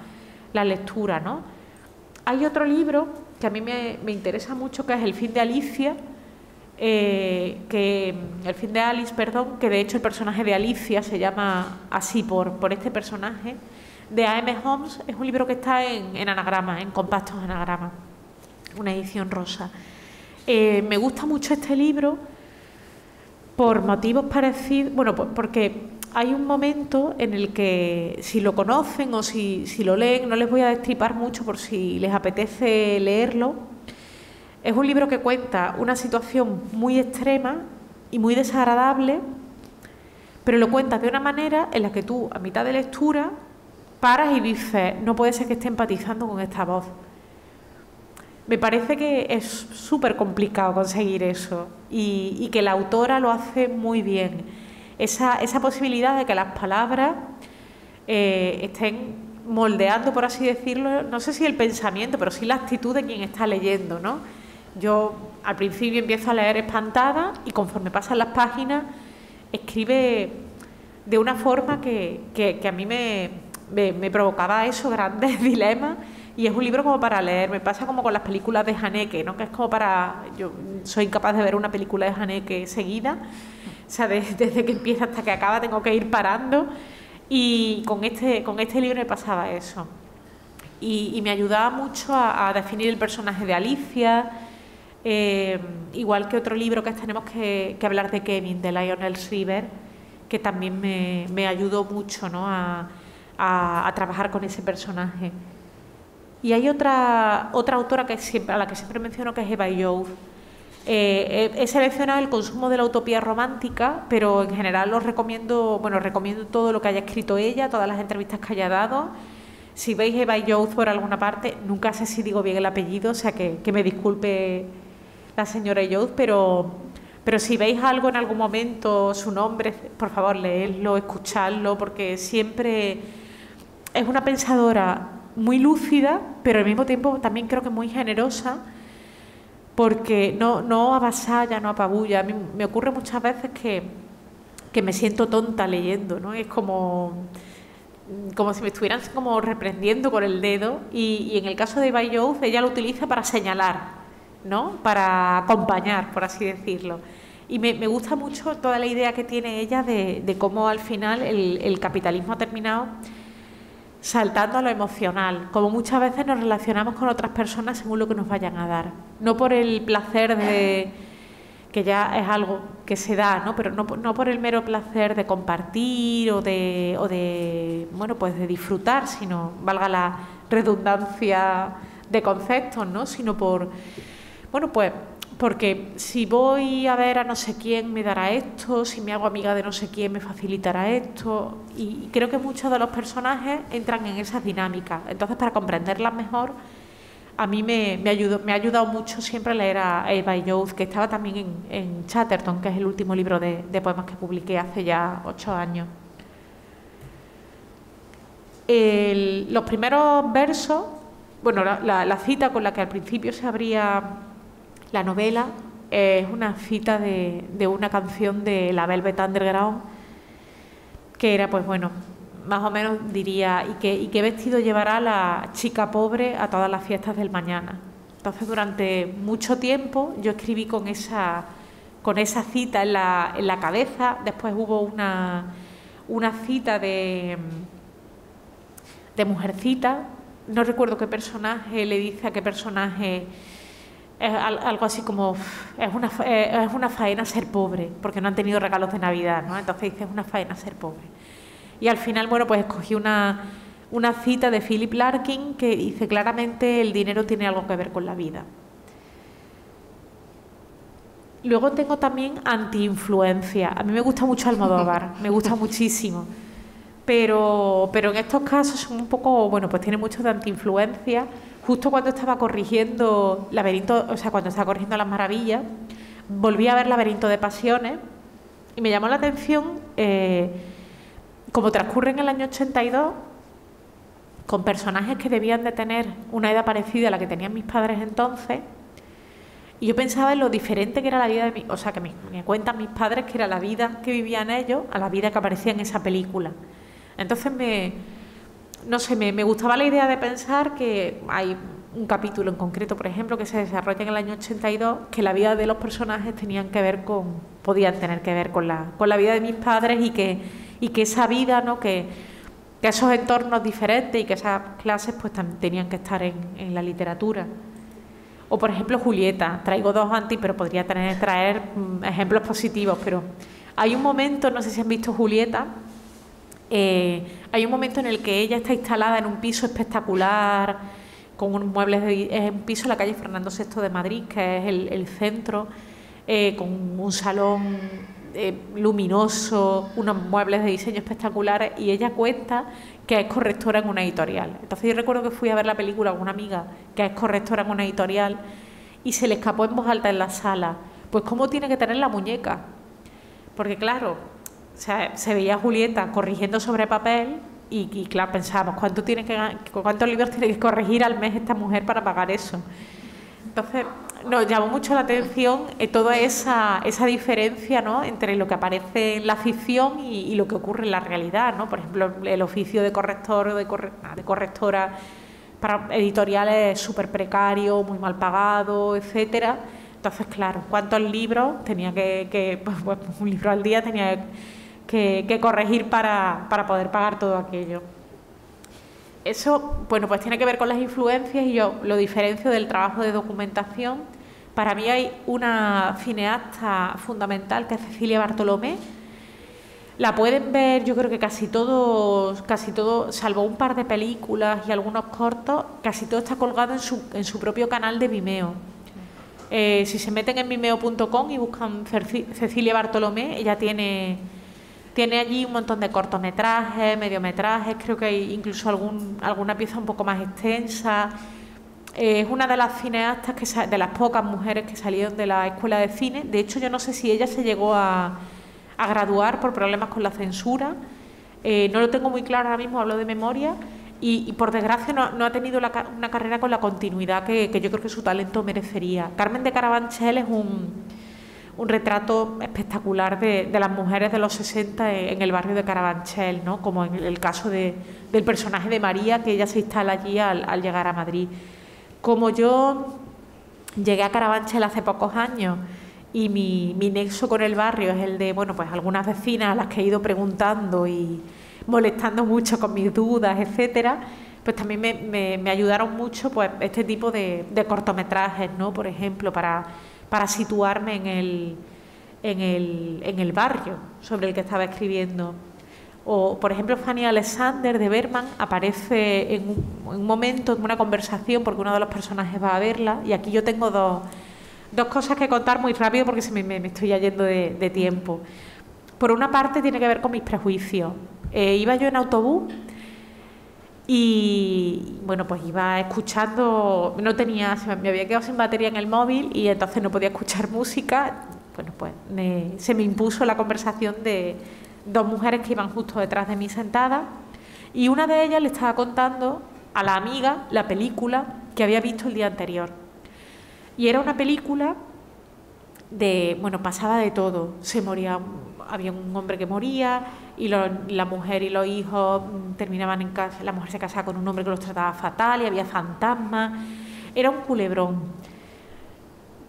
lectura, ¿no? Hay otro libro que a mí me interesa mucho, que es El fin de Alicia, que de hecho el personaje de Alicia se llama así por este personaje, de A.M. Homes. Es un libro que está en anagrama, en compactos anagrama, una edición rosa. Me gusta mucho este libro por motivos parecidos, bueno, porque hay un momento en el que, si lo conocen o si lo leen, no les voy a destripar mucho por si les apetece leerlo. Es un libro que cuenta una situación muy extrema y muy desagradable, pero lo cuenta de una manera en la que tú, a mitad de lectura, paras y dices, no puede ser que esté empatizando con esta voz. Me parece que es súper complicado conseguir eso y que la autora lo hace muy bien. Esa posibilidad de que las palabras estén moldeando, por así decirlo, no sé si el pensamiento, pero sí la actitud de quien está leyendo, ¿no? Yo al principio empiezo a leer espantada y conforme pasan las páginas escribe de una forma que a mí me provocaba eso, grandes dilemas. Y es un libro como para leer. Me pasa como con las películas de Haneke, ¿no? Que es como para... Yo soy incapaz de ver una película de Haneke seguida. O sea, desde que empieza hasta que acaba tengo que ir parando. Y con este libro me pasaba eso. Y me ayudaba mucho a definir el personaje de Alicia. Igual que otro libro que tenemos que hablar de Kevin, de Lionel Shriver, que también me ayudó mucho, ¿no? a trabajar con ese personaje. Y hay otra autora a la que siempre menciono, que es Eva Youth. He seleccionado El consumo de la utopía romántica, pero en general recomiendo todo lo que haya escrito ella, todas las entrevistas que haya dado. Si veis Eva Youth por alguna parte, nunca sé si digo bien el apellido, o sea que me disculpe la señora Youth, pero si veis algo en algún momento, su nombre, por favor, leedlo, escuchadlo, porque siempre es una pensadora muy lúcida, pero al mismo tiempo también creo que muy generosa, porque no avasalla, no apabulla. A mí me ocurre muchas veces que me siento tonta leyendo, ¿no? Es como si me estuvieran como reprendiendo con el dedo, y en el caso de Eva Youth, ella lo utiliza para señalar, ¿no? Para acompañar, por así decirlo. Y me gusta mucho toda la idea que tiene ella de cómo al final el capitalismo ha terminado saltando a lo emocional, como muchas veces nos relacionamos con otras personas según lo que nos vayan a dar, no por el placer que ya es algo que se da, ¿no? Pero no por el mero placer de compartir o de disfrutar, sino, valga la redundancia de conceptos, ¿no? Sino porque si voy a ver a no sé quién me dará esto, si me hago amiga de no sé quién me facilitará esto, y creo que muchos de los personajes entran en esas dinámicas. Entonces, para comprenderlas mejor, a mí me ha ayudado mucho siempre leer a Eva Youth, que estaba también en Chatterton, que es el último libro de poemas que publiqué hace ya 8 años. Los primeros versos, bueno, la cita con la que al principio se abría la novela es una cita de una canción de la Velvet Underground, que era, pues bueno, más o menos diría, ¿y qué vestido llevará la chica pobre a todas las fiestas del mañana? Entonces, durante mucho tiempo yo escribí con esa con esa cita en la cabeza. Después hubo una cita de Mujercita, no recuerdo qué personaje le dice a qué personaje, algo así como, es una faena ser pobre, porque no han tenido regalos de Navidad, ¿no? Entonces dice, es una faena ser pobre. Y al final, bueno, pues escogí una cita de Philip Larkin que dice claramente, el dinero tiene algo que ver con la vida. Luego tengo también anti-influencia. A mí me gusta mucho Almodóvar, me gusta muchísimo. Pero en estos casos son un poco, bueno, pues tiene mucho de anti-influencia. Justo cuando estaba corrigiendo Laberinto, o sea, cuando estaba corrigiendo Las Maravillas, volví a ver Laberinto de Pasiones y me llamó la atención, como transcurre en el año 82, con personajes que debían de tener una edad parecida a la que tenían mis padres entonces. Y yo pensaba en lo diferente que era la vida de o sea, que me cuentan mis padres que era la vida que vivían ellos a la vida que aparecía en esa película. Entonces no sé, me gustaba la idea de pensar que hay un capítulo en concreto, por ejemplo, que se desarrolla en el año 82, que la vida de los personajes podían tener que ver con la vida de mis padres y que esa vida, ¿no? que esos entornos diferentes y que esas clases pues tenían que estar en la literatura. O, por ejemplo, Julieta. Traigo dos pero podría traer ejemplos positivos, pero hay un momento, no sé si han visto Julieta, hay un momento en el que ella está instalada en un piso espectacular, con unos muebles, es un piso en la calle Fernando VI de Madrid, que es el centro, con un salón luminoso, unos muebles de diseño espectaculares, y ella cuenta que es correctora en una editorial. Entonces yo recuerdo que fui a ver la película con una amiga que es correctora en una editorial y se le escapó en voz alta en la sala, pues cómo tiene que tener la muñeca, porque claro, o sea, se veía a Julieta corrigiendo sobre papel y claro, pensábamos, ¿cuántos libros tiene que corregir al mes esta mujer para pagar eso? Entonces nos llamó mucho la atención toda esa diferencia, ¿no?, entre lo que aparece en la ficción y lo que ocurre en la realidad, ¿no? Por ejemplo, el oficio de corrector o de correctora para editoriales es súper precario, muy mal pagado, etcétera. Entonces, claro, ¿cuántos libros tenía pues un libro al día tenía que corregir para poder pagar todo aquello? Eso, bueno, pues tiene que ver con las influencias y yo lo diferencio del trabajo de documentación. Para mí hay una cineasta fundamental que es Cecilia Bartolomé. La pueden ver, yo creo que casi todo, salvo un par de películas y algunos cortos, casi todo está colgado en su propio canal de Vimeo. Si se meten en vimeo.com y buscan Cecilia Bartolomé, ella tiene allí un montón de cortometrajes, mediometrajes, creo que hay incluso alguna pieza un poco más extensa. Es una de las cineastas, de las pocas mujeres que salieron de la escuela de cine. De hecho, yo no sé si ella se llegó a graduar por problemas con la censura. No lo tengo muy claro ahora mismo, hablo de memoria. Y por desgracia no ha tenido una carrera con la continuidad que yo creo que su talento merecería. Carmen de Carabanchel es un retrato espectacular de las mujeres de los 60 en el barrio de Carabanchel, ¿no? Como en el caso del personaje de María, que ella se instala allí al llegar a Madrid. Como yo llegué a Carabanchel hace pocos años y mi nexo con el barrio es el de, bueno, pues algunas vecinas a las que he ido preguntando y molestando mucho con mis dudas, etcétera, pues también me ayudaron mucho pues este tipo de cortometrajes, ¿no? Por ejemplo, para situarme en el barrio sobre el que estaba escribiendo. O, por ejemplo, Fanny Alexander de Bergman aparece en un momento, en una conversación, porque uno de los personajes va a verla, y aquí yo tengo dos cosas que contar muy rápido porque me estoy yendo de tiempo. Por una parte tiene que ver con mis prejuicios. Iba yo en autobús y, bueno, pues iba escuchando, me había quedado sin batería en el móvil y entonces no podía escuchar música. Bueno, pues se me impuso la conversación de dos mujeres que iban justo detrás de mí sentadas y una de ellas le estaba contando a la amiga la película que había visto el día anterior. Y era una película pasaba de todo. Había un hombre que moría y la mujer y los hijos terminaban en casa. La mujer se casaba con un hombre que los trataba fatal y había fantasmas. Era un culebrón.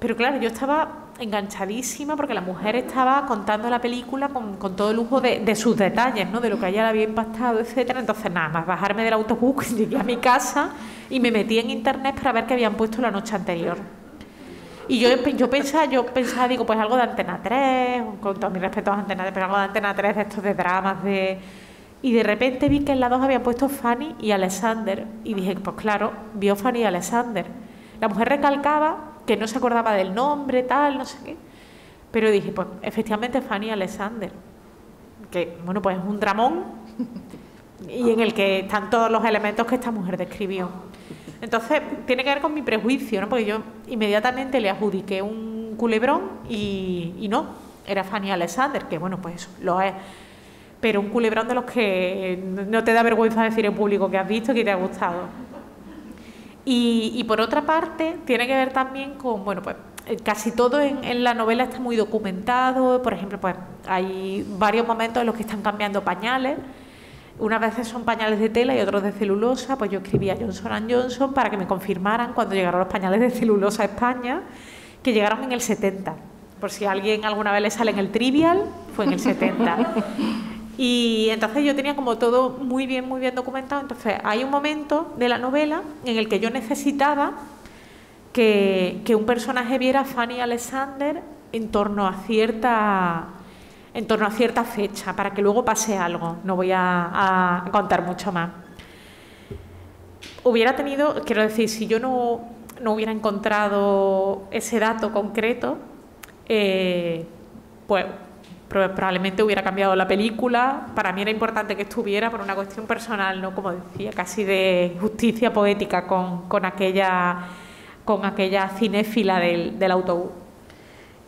Pero claro, yo estaba enganchadísima porque la mujer estaba contando la película con todo el lujo de sus detalles, ¿no? De lo que a ella le había impactado, etcétera. Entonces, nada más bajarme del autobús, llegué a mi casa y me metí en internet para ver qué habían puesto la noche anterior. Y yo pensaba, digo, pues algo de Antena 3, con todo mi respeto a Antena 3, pero algo de Antena 3 de estos de dramas, Y de repente vi que en la 2 habían puesto Fanny y Alexander, y dije, pues claro, vio Fanny y Alexander. La mujer recalcaba que no se acordaba del nombre, tal, no sé qué. Pero dije, pues efectivamente Fanny Alexander, que bueno, pues es un dramón y en el que están todos los elementos que esta mujer describió. Entonces, tiene que ver con mi prejuicio, ¿no? Porque yo inmediatamente le adjudiqué un culebrón y no, era Fanny Alexander, que bueno, pues eso, lo es. Pero un culebrón de los que no te da vergüenza decir en público que has visto y que te ha gustado. Y por otra parte, tiene que ver también con, bueno, pues casi todo en la novela está muy documentado. Por ejemplo, pues hay varios momentos en los que están cambiando pañales. Unas veces son pañales de tela y otros de celulosa. Pues yo escribía Johnson & Johnson para que me confirmaran cuando llegaron los pañales de celulosa a España, que llegaron en el 70. Por si a alguien alguna vez le sale en el Trivial, fue en el 70. Y entonces yo tenía como todo muy bien documentado. Entonces hay un momento de la novela en el que yo necesitaba que un personaje viera a Fanny Alexander en torno a cierta fecha, para que luego pase algo. No voy a contar mucho más. Hubiera tenido, quiero decir, si yo no hubiera encontrado ese dato concreto, pues probablemente hubiera cambiado la película. Para mí era importante que estuviera por una cuestión personal, ¿no? Como decía, casi de justicia poética con aquella cinéfila del autobús.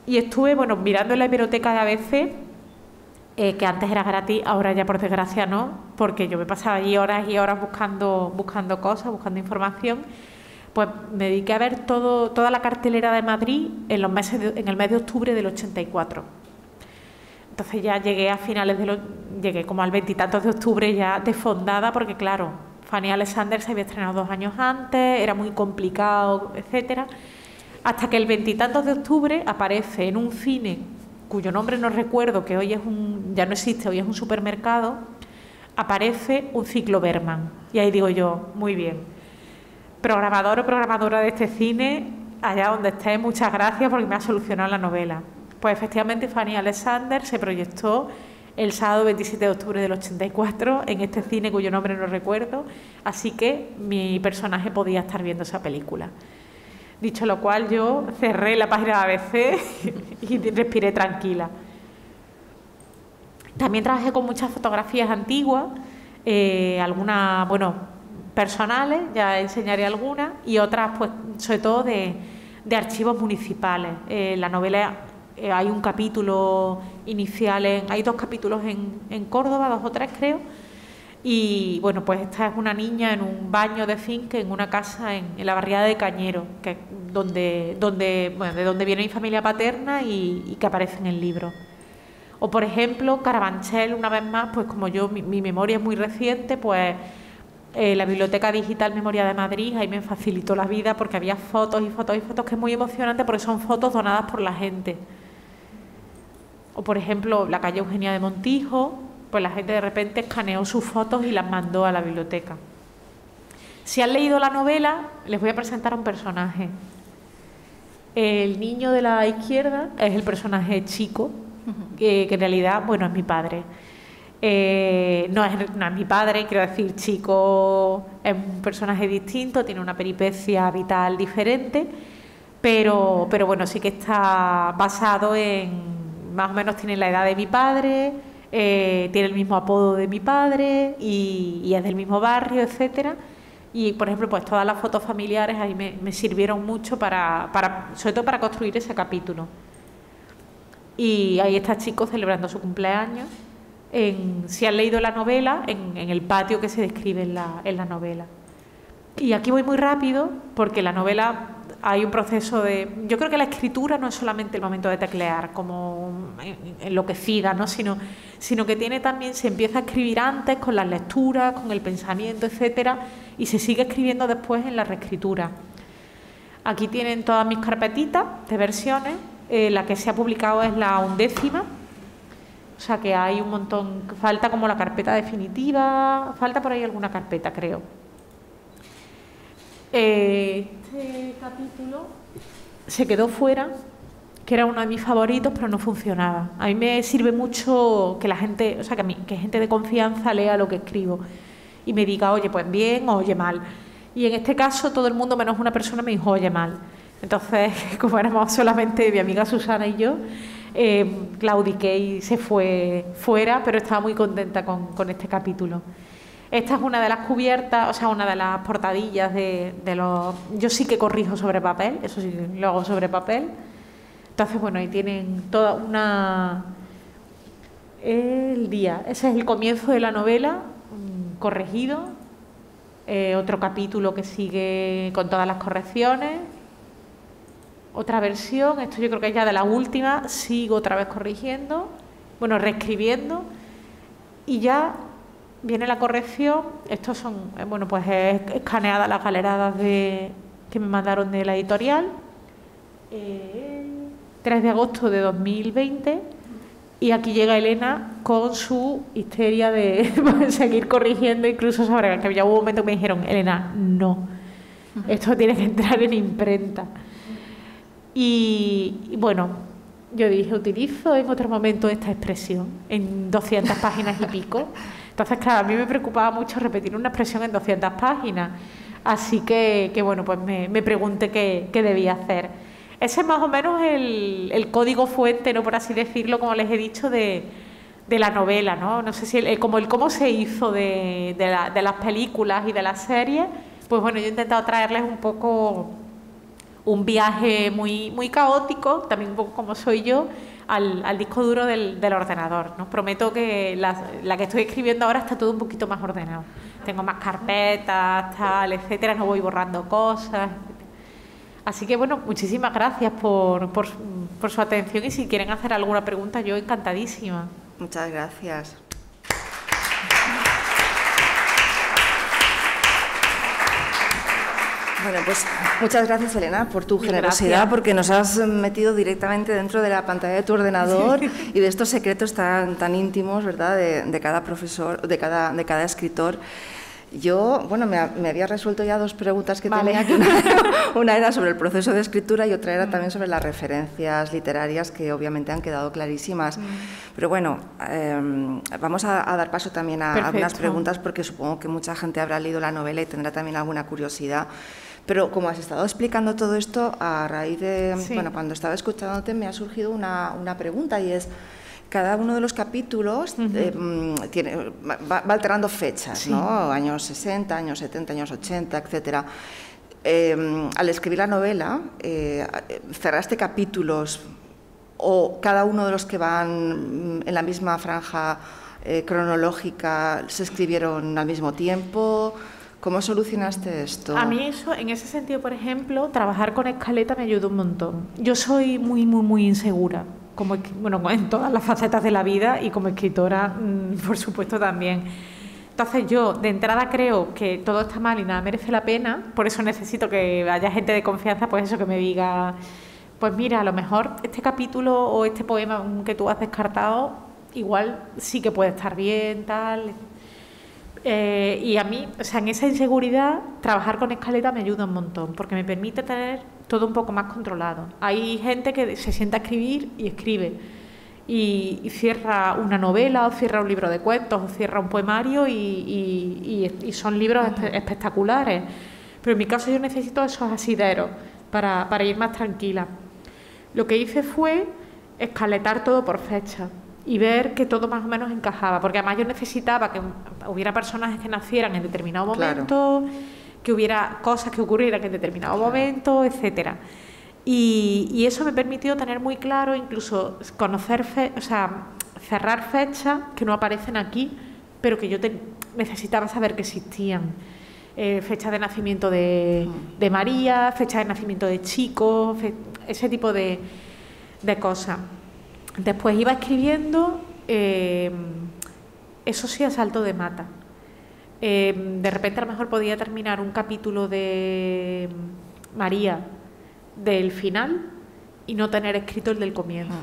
Y estuve, bueno, mirando en la hemeroteca de ABC, que antes era gratis, ahora ya por desgracia no, porque yo me pasaba allí horas y horas buscando cosas, buscando información. Pues me dediqué a ver toda la cartelera de Madrid en el mes de octubre del 84. Entonces ya llegué a finales llegué como al 20 y tantos de octubre ya desfondada, porque claro, Fanny Alexander se había estrenado 2 años antes, era muy complicado, etcétera, hasta que el 20 y tantos de octubre aparece en un cine cuyo nombre no recuerdo, que hoy ya no existe, hoy es un supermercado, aparece un ciclo Berman. Y ahí digo yo, muy bien, programador o programadora de este cine, allá donde esté, muchas gracias porque me ha solucionado la novela. Pues efectivamente Fanny Alexander se proyectó el sábado 27 de octubre del 84 en este cine cuyo nombre no recuerdo, así que mi personaje podía estar viendo esa película. Dicho lo cual, yo cerré la página de ABC y respiré tranquila. También trabajé con muchas fotografías antiguas, algunas, bueno, personales, ya enseñaré algunas, y otras, pues, sobre todo de archivos municipales. La novela... hay un capítulo inicial, hay 2 capítulos en Córdoba, 2 o 3 creo, y bueno, pues esta es una niña en un baño de finca en una casa en la barriada de Cañero, que es de donde viene mi familia paterna y que aparece en el libro. O por ejemplo, Carabanchel, una vez más, pues como yo, mi memoria es muy reciente, pues la Biblioteca Digital Memoria de Madrid ahí me facilitó la vida porque había fotos y fotos y fotos, que es muy emocionante porque son fotos donadas por la gente. O, por ejemplo, la calle Eugenia de Montijo, pues la gente de repente escaneó sus fotos y las mandó a la biblioteca. Si han leído la novela, les voy a presentar a un personaje. El niño de la izquierda es el personaje Chico, que en realidad, bueno, es mi padre. No es mi padre, quiero decir, Chico es un personaje distinto, tiene una peripecia vital diferente, pero bueno, sí que está basado en... Más o menos tiene la edad de mi padre, tiene el mismo apodo de mi padre y es del mismo barrio, etcétera. Y, por ejemplo, pues todas las fotos familiares ahí me sirvieron mucho sobre todo para construir ese capítulo. Y ahí está Chico celebrando su cumpleaños. Si han leído la novela, en el patio que se describe en la novela. Y aquí voy muy rápido porque la novela... Hay un proceso de... Yo creo que la escritura no es solamente el momento de teclear, como enloquecida, ¿no? Sino que tiene también... Se empieza a escribir antes con las lecturas, con el pensamiento, etcétera, y se sigue escribiendo después en la reescritura. Aquí tienen todas mis carpetitas de versiones. La que se ha publicado es la 11ª. O sea que hay un montón. Falta como la carpeta definitiva. Falta por ahí alguna carpeta, creo. Este capítulo se quedó fuera, que era uno de mis favoritos, pero no funcionaba. A mí me sirve mucho que la gente, o sea, que gente de confianza lea lo que escribo y me diga, oye, pues bien o oye mal. Y en este caso todo el mundo menos una persona me dijo, oye mal. Entonces, como éramos solamente mi amiga Susana y yo, claudiqué y se fue fuera, pero estaba muy contenta con este capítulo. Esta es una de las cubiertas, o sea, una de las portadillas de los... Yo sí que corrijo sobre papel, eso sí, lo hago sobre papel. Entonces, bueno, ahí tienen toda una... El día, ese es el comienzo de la novela, corregido. Otro capítulo que sigue con todas las correcciones. Otra versión, esto yo creo que es ya de la última, sigo otra vez corrigiendo, bueno, reescribiendo. Y ya viene la corrección. Estos son, bueno, pues es escaneadas las galeradas que me mandaron de la editorial. 3 de agosto de 2020 y aquí llega Elena con su histeria de seguir corrigiendo, incluso sobre que ya hubo un momento que me dijeron, Elena, no, esto tiene que entrar en imprenta. Y bueno, yo dije, utilizo en otro momento esta expresión en 200 páginas y pico. Entonces, claro, a mí me preocupaba mucho repetir una expresión en 200 páginas. Así que bueno, pues me pregunté qué debía hacer. Ese es más o menos el código fuente, ¿no?, por así decirlo, como les he dicho, de la novela, ¿no? No sé si como el cómo se hizo de las películas y de las series. Pues bueno, yo he intentado traerles un poco un viaje muy caótico, también un poco como soy yo, al disco duro del ordenador, ¿no? Prometo que la que estoy escribiendo ahora está todo un poquito más ordenado. Tengo más carpetas, tal, etcétera, no voy borrando cosas. Así que, bueno, muchísimas gracias por su atención y si quieren hacer alguna pregunta, yo encantadísima. Muchas gracias. Bueno, pues muchas gracias, Elena, por tu generosidad, porque nos has metido directamente dentro de la pantalla de tu ordenador y de estos secretos tan íntimos, ¿verdad?, de cada profesor, de cada escritor. Yo, bueno, me había resuelto ya 2 preguntas que tenía, que una era sobre el proceso de escritura y otra era también sobre las referencias literarias, que obviamente han quedado clarísimas. Pero bueno, vamos a dar paso también a algunas preguntas, porque supongo que mucha gente habrá leído la novela y tendrá también alguna curiosidad. Pero como has estado explicando todo esto, a raíz de, bueno, cuando estaba escuchándote me ha surgido una pregunta, y es: cada uno de los capítulos va alterando fechas, ¿no? Años 60, años 70, años 80, etcétera. Al escribir la novela, ¿cerraste capítulos o cada uno de los que van en la misma franja cronológica se escribieron al mismo tiempo? ¿Cómo solucionaste esto? A mí eso, en ese sentido, por ejemplo, trabajar con escaleta me ayudó un montón. Yo soy muy insegura, bueno, en todas las facetas de la vida, y como escritora, por supuesto, también. Entonces yo, de entrada, creo que todo está mal y nada merece la pena. Por eso necesito que haya gente de confianza, pues eso, que me diga, pues mira, a lo mejor este capítulo o este poema que tú has descartado, igual sí que puede estar bien, tal. Y a mí, o sea, en esa inseguridad, trabajar con escaleta me ayuda un montón, porque me permite tener todo un poco más controlado. Hay gente que se sienta a escribir y escribe, y cierra una novela, o cierra un libro de cuentos, o cierra un poemario, y son libros espectaculares. Pero en mi caso yo necesito esos asideros para ir más tranquila. Lo que hice fue escaletar todo por fecha y ver que todo más o menos encajaba, porque además yo necesitaba que hubiera personajes que nacieran en determinado momento, que hubiera cosas que ocurrieran en determinado momento, etcétera. Y eso me permitió tener muy claro, incluso conocer, cerrar fechas que no aparecen aquí, pero que yo necesitaba saber que existían. Fecha de nacimiento de María, fecha de nacimiento de chicos, ese tipo de cosas. Después iba escribiendo, eso sí, a salto de mata. De repente a lo mejor podía terminar un capítulo de María del final y no tener escrito el del comienzo.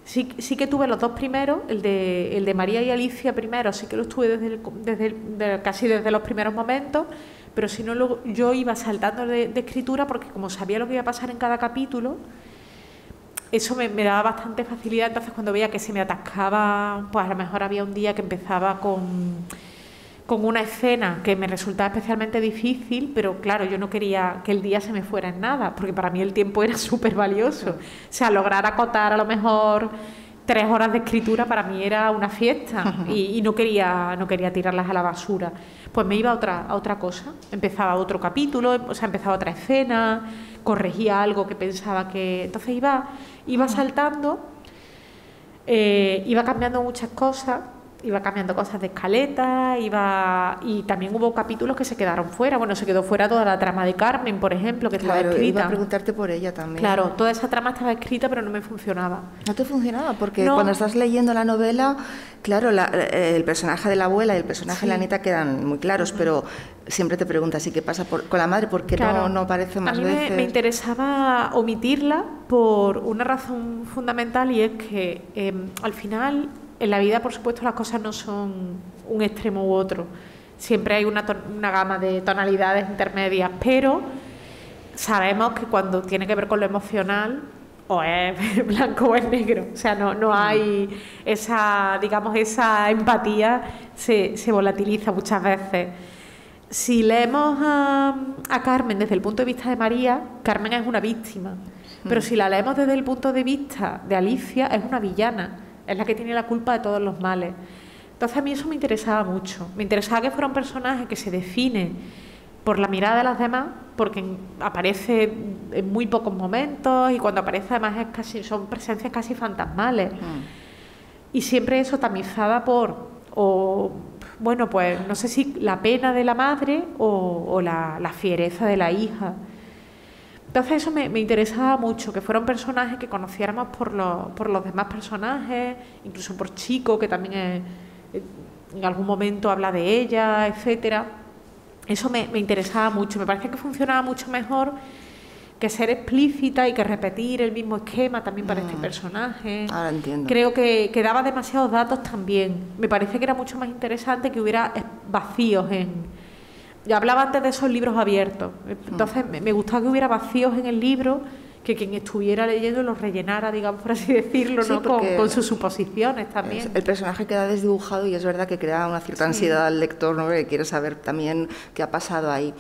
Sí que tuve los dos primeros, el de María y Alicia primero, sí que lo estuve casi desde los primeros momentos, pero si no, yo iba saltando de escritura porque como sabía lo que iba a pasar en cada capítulo, eso me daba bastante facilidad. Entonces cuando veía que se me atascaba, pues a lo mejor había un día que empezaba con una escena que me resultaba especialmente difícil, pero claro, yo no quería que el día se me fuera en nada, porque para mí el tiempo era súper valioso. O sea, lograr acotar a lo mejor 3 horas de escritura para mí era una fiesta y no quería tirarlas a la basura. Pues me iba a otra cosa, empezaba otro capítulo, o sea, empezaba otra escena, corregía algo que pensaba que... Entonces iba saltando, iba cambiando muchas cosas, iba cambiando cosas de escaleta, y también hubo capítulos que se quedaron fuera. Bueno, se quedó fuera toda la trama de Carmen, por ejemplo, que estaba escrita. Iba a preguntarte por ella también. Claro, toda esa trama estaba escrita, pero no me funcionaba. ¿No te funcionaba? Porque cuando estás leyendo la novela, claro, el personaje de la abuela y el personaje de la nieta quedan muy claros, pero siempre te preguntas, ¿y qué pasa con la madre? ¿Por qué no aparece más veces? A mí me interesaba omitirla por una razón fundamental, y es que al final... En la vida, por supuesto, las cosas no son un extremo u otro. Siempre hay una gama de tonalidades intermedias, pero sabemos que cuando tiene que ver con lo emocional, o es blanco o es negro. O sea, no hay esa empatía, se volatiliza muchas veces. Si leemos a Carmen desde el punto de vista de María, Carmen es una víctima. Pero si la leemos desde el punto de vista de Alicia, es una villana. Es la que tiene la culpa de todos los males. Entonces a mí eso me interesaba mucho. Me interesaba que fuera un personaje que se define por la mirada de las demás, porque aparece en muy pocos momentos, y cuando aparece además son presencias casi fantasmales. Y siempre eso tamizada por, pues no sé si la pena de la madre o la fiereza de la hija. Entonces eso me interesaba mucho, que fuera un personaje que conociéramos por los demás personajes, incluso por Chico, que también en algún momento habla de ella, etcétera. Eso me interesaba mucho. Me parece que funcionaba mucho mejor que ser explícita y que repetir el mismo esquema también para este personaje. Ahora entiendo. Creo que daba demasiados datos también. Me parece que era mucho más interesante que hubiera vacíos Yo hablaba antes de esos libros abiertos, entonces me gustaba que hubiera vacíos en el libro, que quien estuviera leyendo los rellenara, digamos, por así decirlo, sí, ¿no? Con sus suposiciones también. El personaje queda desdibujado y es verdad que crea una cierta ansiedad al lector, ¿no? Que quiere saber también qué ha pasado ahí.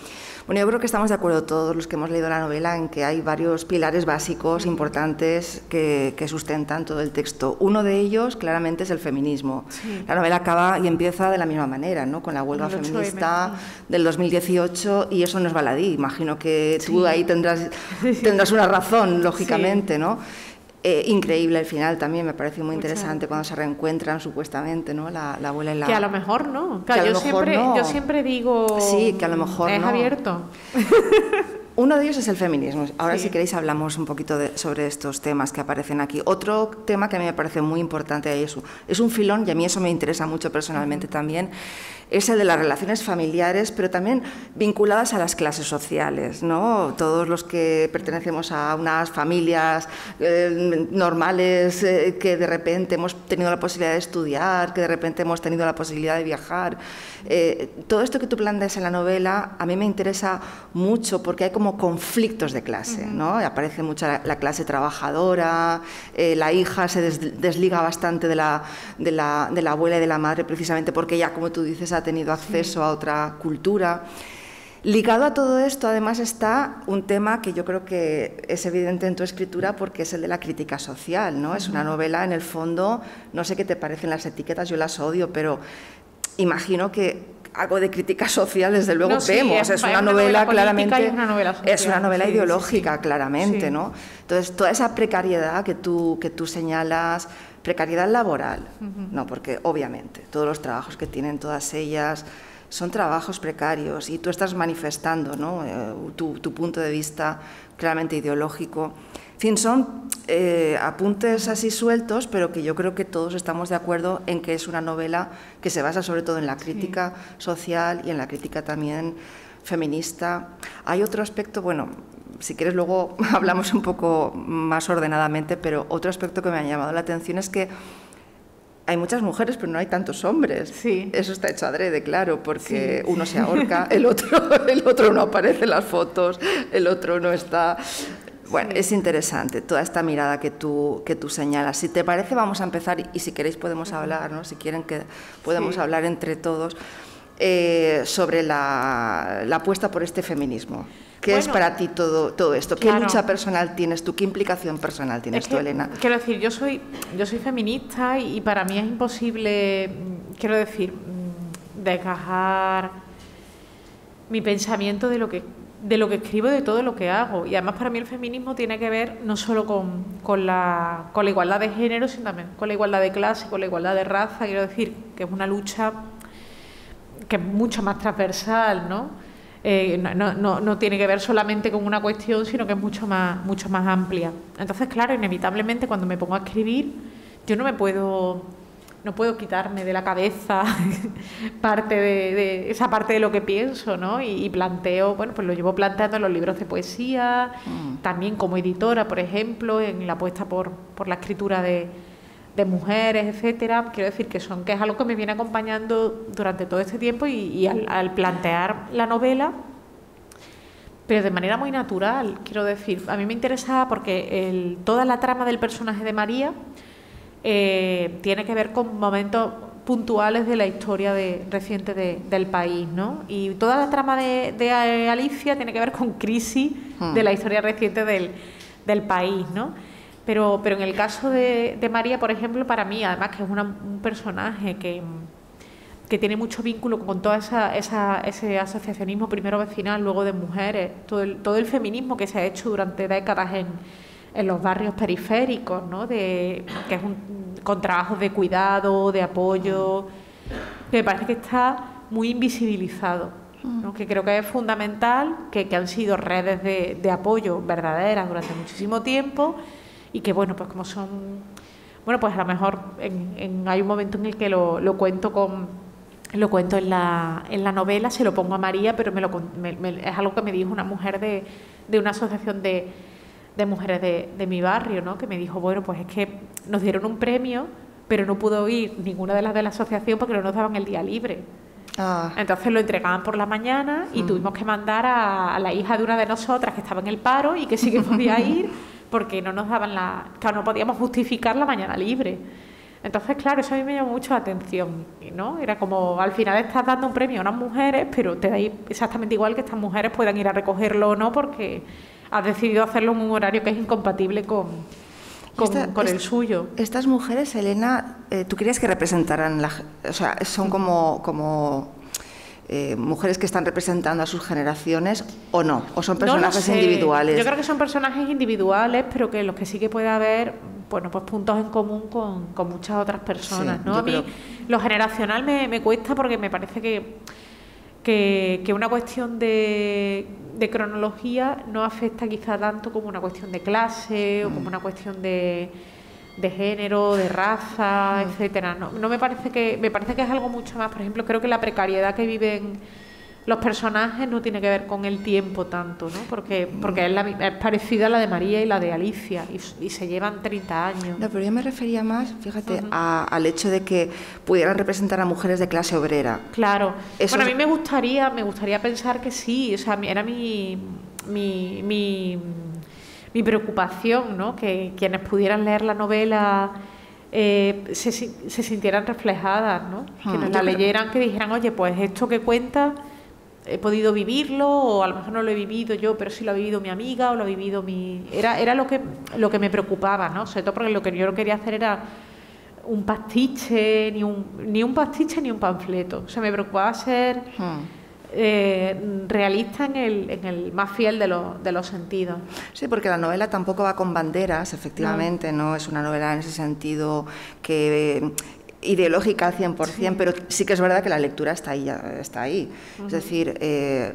Bueno, yo creo que estamos de acuerdo todos los que hemos leído la novela en que hay varios pilares básicos importantes que sustentan todo el texto. Uno de ellos, claramente, es el feminismo. Sí. La novela acaba y empieza de la misma manera, ¿no? Con la huelga feminista del 2018, y eso no es baladí. Imagino que tú ahí tendrás una razón, lógicamente, ¿no? Increíble el final también, me pareció muy interesante cuando se reencuentran supuestamente, ¿no? La abuela y la... Que a lo mejor no, claro, yo siempre digo... Sí, que a lo mejor es abierto. Uno de ellos es el feminismo. Ahora, si queréis, hablamos un poquito sobre estos temas que aparecen aquí. Otro tema que a mí me parece muy importante, es un filón, y a mí eso me interesa mucho personalmente también, es el de las relaciones familiares, pero también vinculadas a las clases sociales, ¿no? Todos los que pertenecemos a unas familias normales, que de repente hemos tenido la posibilidad de estudiar, que de repente hemos tenido la posibilidad de viajar. Todo esto que tú planteas en la novela a mí me interesa mucho, porque hay como conflictos de clase, ¿no? Aparece mucho la clase trabajadora, la hija se desliga bastante de la abuela y de la madre, precisamente porque ella, como tú dices, ha tenido acceso a otra cultura. Ligado a todo esto, además, está un tema que yo creo que es evidente en tu escritura, porque es el de la crítica social, ¿no? Es una novela, en el fondo, no sé qué te parecen las etiquetas, yo las odio, pero imagino que algo de crítica social, desde luego, vemos. Es una novela claramente, es una novela social, es una novela ideológica, claramente, ¿no? Entonces, toda esa precariedad que tú señalas, precariedad laboral, ¿no? Porque obviamente todos los trabajos que tienen todas ellas son trabajos precarios, y tú estás manifestando, ¿no? Tu punto de vista claramente ideológico. En fin, son apuntes así sueltos, pero que yo creo que todos estamos de acuerdo en que es una novela que se basa sobre todo en la crítica social y en la crítica también feminista. Hay otro aspecto, bueno, si quieres luego hablamos un poco más ordenadamente, pero otro aspecto que me ha llamado la atención es que hay muchas mujeres, pero no hay tantos hombres. Sí. Eso está hecho adrede, claro, porque uno se ahorca, el otro no aparece en las fotos, el otro no está... Bueno, es interesante toda esta mirada que tú señalas. Si te parece, vamos a empezar, y si queréis podemos hablar, ¿no? Si quieren que podemos hablar entre todos sobre la apuesta por este feminismo. ¿Qué es para ti todo esto? ¿Qué lucha personal tienes tú? ¿Qué implicación personal tienes tú, Elena? Quiero decir, yo soy feminista y para mí es imposible, quiero decir, desgajar mi pensamiento de lo que escribo, de todo lo que hago. Y además para mí el feminismo tiene que ver no solo con la igualdad de género, sino también con la igualdad de clase, con la igualdad de raza. Quiero decir que es una lucha que es mucho más transversal, ¿no? No tiene que ver solamente con una cuestión, sino que es mucho más amplia. Entonces, claro, inevitablemente cuando me pongo a escribir, yo no puedo quitarme de la cabeza parte de esa parte de lo que pienso, ¿no? Y planteo, bueno, pues lo llevo planteando en los libros de poesía, también como editora, por ejemplo, en la apuesta por la escritura de mujeres, etcétera. Quiero decir que es algo que me viene acompañando durante todo este tiempo y al plantear la novela, pero de manera muy natural. Quiero decir, a mí me interesa porque toda la trama del personaje de María tiene que ver con momentos puntuales de la historia reciente del país, ¿no? Y toda la trama de Alicia tiene que ver con crisis de la historia reciente del país, ¿no? Pero en el caso de María, por ejemplo, para mí, además que es un personaje que tiene mucho vínculo con todo ese asociacionismo, primero vecinal, luego de mujeres, todo el feminismo que se ha hecho durante décadas en los barrios periféricos, ¿no? Con trabajos de cuidado, de apoyo, que me parece que está muy invisibilizado, ¿no? Que creo que es fundamental, que han sido redes de apoyo verdaderas durante muchísimo tiempo. Y que, bueno, pues como son... Bueno, pues a lo mejor hay un momento en el que lo cuento en la novela, se lo pongo a María, pero es algo que me dijo una mujer de una asociación de mujeres de mi barrio, ¿no? Que me dijo, bueno, pues es que nos dieron un premio, pero no pudo ir ninguna de las de la asociación porque no nos daban el día libre. Entonces lo entregaban por la mañana y tuvimos que mandar a la hija de una de nosotras que estaba en el paro y que sí que podía ir, porque no nos daban no podíamos justificar la mañana libre. Entonces, claro, eso a mí me llamó mucho la atención, ¿no? Era como, al final estás dando un premio a unas mujeres, pero te da exactamente igual que estas mujeres puedan ir a recogerlo o no, porque has decidido hacerlo en un horario que es incompatible con el suyo. Estas mujeres, Elena, ¿tú querías que representaran o sea, son como mujeres que están representando a sus generaciones o no? ¿O son personajes individuales? Yo creo que son personajes individuales, pero que los que sí que puede haber, bueno, pues puntos en común con muchas otras personas, ¿no? A mí lo generacional me cuesta porque me parece que una cuestión de cronología no afecta quizá tanto como una cuestión de clase o como una cuestión de género, de raza, etcétera. No me parece que es algo mucho más. Por ejemplo, creo que la precariedad que viven los personajes no tiene que ver con el tiempo tanto, ¿no? Porque es parecida a la de María y la de Alicia y se llevan 30 años. No, pero yo me refería más, fíjate, al hecho de que pudieran representar a mujeres de clase obrera. Claro. Bueno, a mí me gustaría pensar que sí. O sea, era mi preocupación, ¿no? Que quienes pudieran leer la novela se sintieran reflejadas, ¿no? Quienes la leyeran, que dijeran, oye, pues esto que cuenta he podido vivirlo, o a lo mejor no lo he vivido yo, pero sí lo ha vivido mi amiga o lo ha vivido Era lo que me preocupaba, ¿no? Sobre todo porque lo que yo no quería hacer era un pastiche, ni un pastiche ni un panfleto. O sea, me preocupaba ser realista en el más fiel de los sentidos. Sí, porque la novela tampoco va con banderas, efectivamente, no es una novela en ese sentido que ideológica al 100%, pero sí que es verdad que la lectura está ahí. Está ahí. Es decir,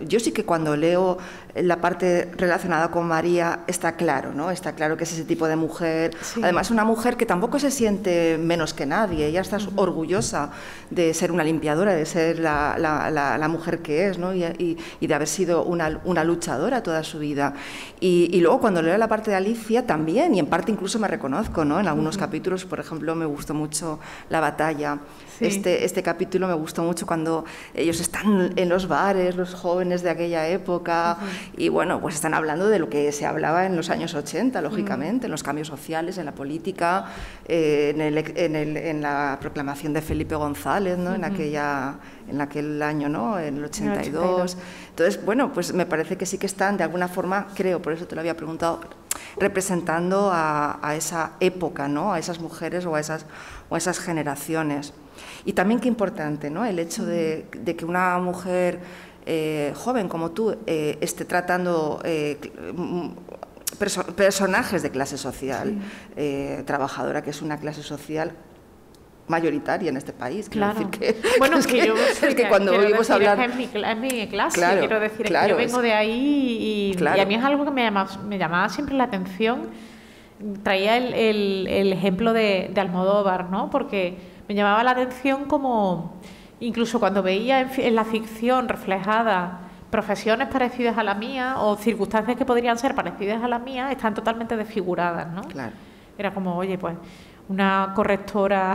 yo sí que cuando leo la parte relacionada con María está claro, ¿no? Está claro que es ese tipo de mujer. Además, una mujer que tampoco se siente menos que nadie. Ella está orgullosa de ser una limpiadora, de ser la mujer que es, ¿no? Y de haber sido una luchadora toda su vida. Y luego cuando leo la parte de Alicia también, y en parte incluso me reconozco, ¿no? En algunos capítulos, por ejemplo, me gustó mucho la batalla. Este capítulo me gustó mucho cuando ellos están en los bares, los jóvenes de aquella época, y bueno, pues están hablando de lo que se hablaba en los años 80, lógicamente, en los cambios sociales, en la política, en la proclamación de Felipe González, ¿no? En aquel año, ¿no? En el 82. Entonces, bueno, pues me parece que sí que están, de alguna forma, creo, por eso te lo había preguntado, representando a esa época, ¿no? A esas mujeres o a esas generaciones. Y también qué importante, ¿no? El hecho de que una mujer joven como tú esté tratando personajes de clase social, trabajadora, que es una clase social mayoritaria en este país. Claro. Decir que, bueno, es que yo es que cuando oímos hablar... Es mi clase, claro, quiero decir, claro, es que yo vengo de ahí y a mí es algo que me llamaba siempre la atención. Traía el ejemplo de Almodóvar, ¿no? Porque me llamaba la atención como, incluso cuando veía en la ficción reflejada profesiones parecidas a la mía o circunstancias que podrían ser parecidas a la mía, están totalmente desfiguradas, ¿no? Claro. Era como, oye, pues una correctora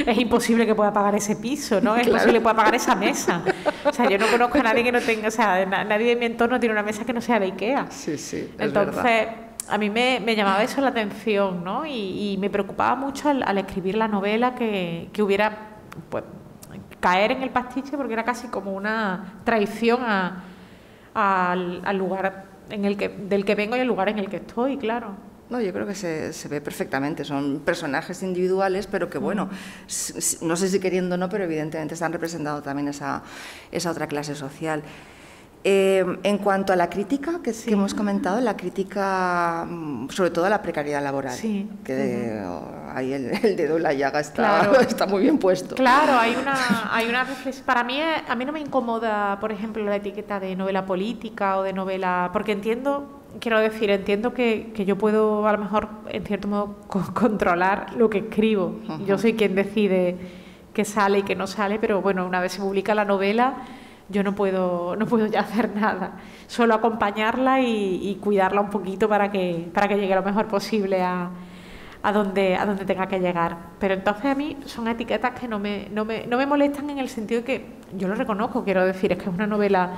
es imposible que pueda pagar ese piso, ¿no? Es imposible que pueda pagar esa mesa. O sea, yo no conozco a nadie que no tenga, o sea, nadie de mi entorno tiene una mesa que no sea de IKEA. Sí, sí, entonces, verdad. A mí me llamaba eso la atención, ¿no? Y me preocupaba mucho al escribir la novela que hubiera, pues, caer en el pastiche, porque era casi como una traición al lugar del que vengo y al lugar en el que estoy, claro. No, yo creo que se ve perfectamente. Son personajes individuales, pero que, bueno, no sé si queriendo o no, pero evidentemente están representando también esa otra clase social. En cuanto a la crítica que hemos comentado, la crítica sobre todo a la precariedad laboral, que ahí el dedo en la llaga está muy bien puesto. Claro, hay una reflexión. Para mí, a mí no me incomoda, por ejemplo, la etiqueta de novela política o de novela, porque entiendo que yo puedo, a lo mejor, en cierto modo, controlar lo que escribo. Yo soy quien decide qué sale y qué no sale, pero bueno, una vez se publica la novela, yo no puedo ya hacer nada, solo acompañarla y cuidarla un poquito para que llegue lo mejor posible a donde tenga que llegar. Pero entonces a mí son etiquetas que no me molestan, en el sentido de que yo lo reconozco, quiero decir, es que es una novela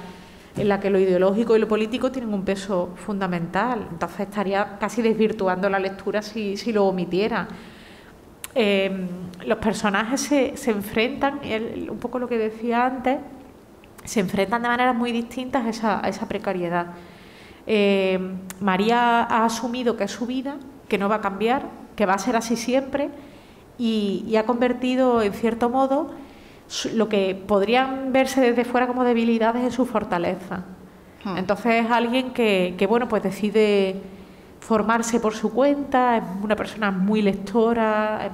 en la que lo ideológico y lo político tienen un peso fundamental, entonces estaría casi desvirtuando la lectura si lo omitiera. Los personajes se enfrentan, un poco lo que decía antes, se enfrentan de maneras muy distintas a esa precariedad. María ha asumido que es su vida, que no va a cambiar, que va a ser así siempre, y ha convertido, en cierto modo, lo que podrían verse desde fuera como debilidades en su fortaleza. Entonces es alguien que bueno, pues decide formarse por su cuenta, es una persona muy lectora,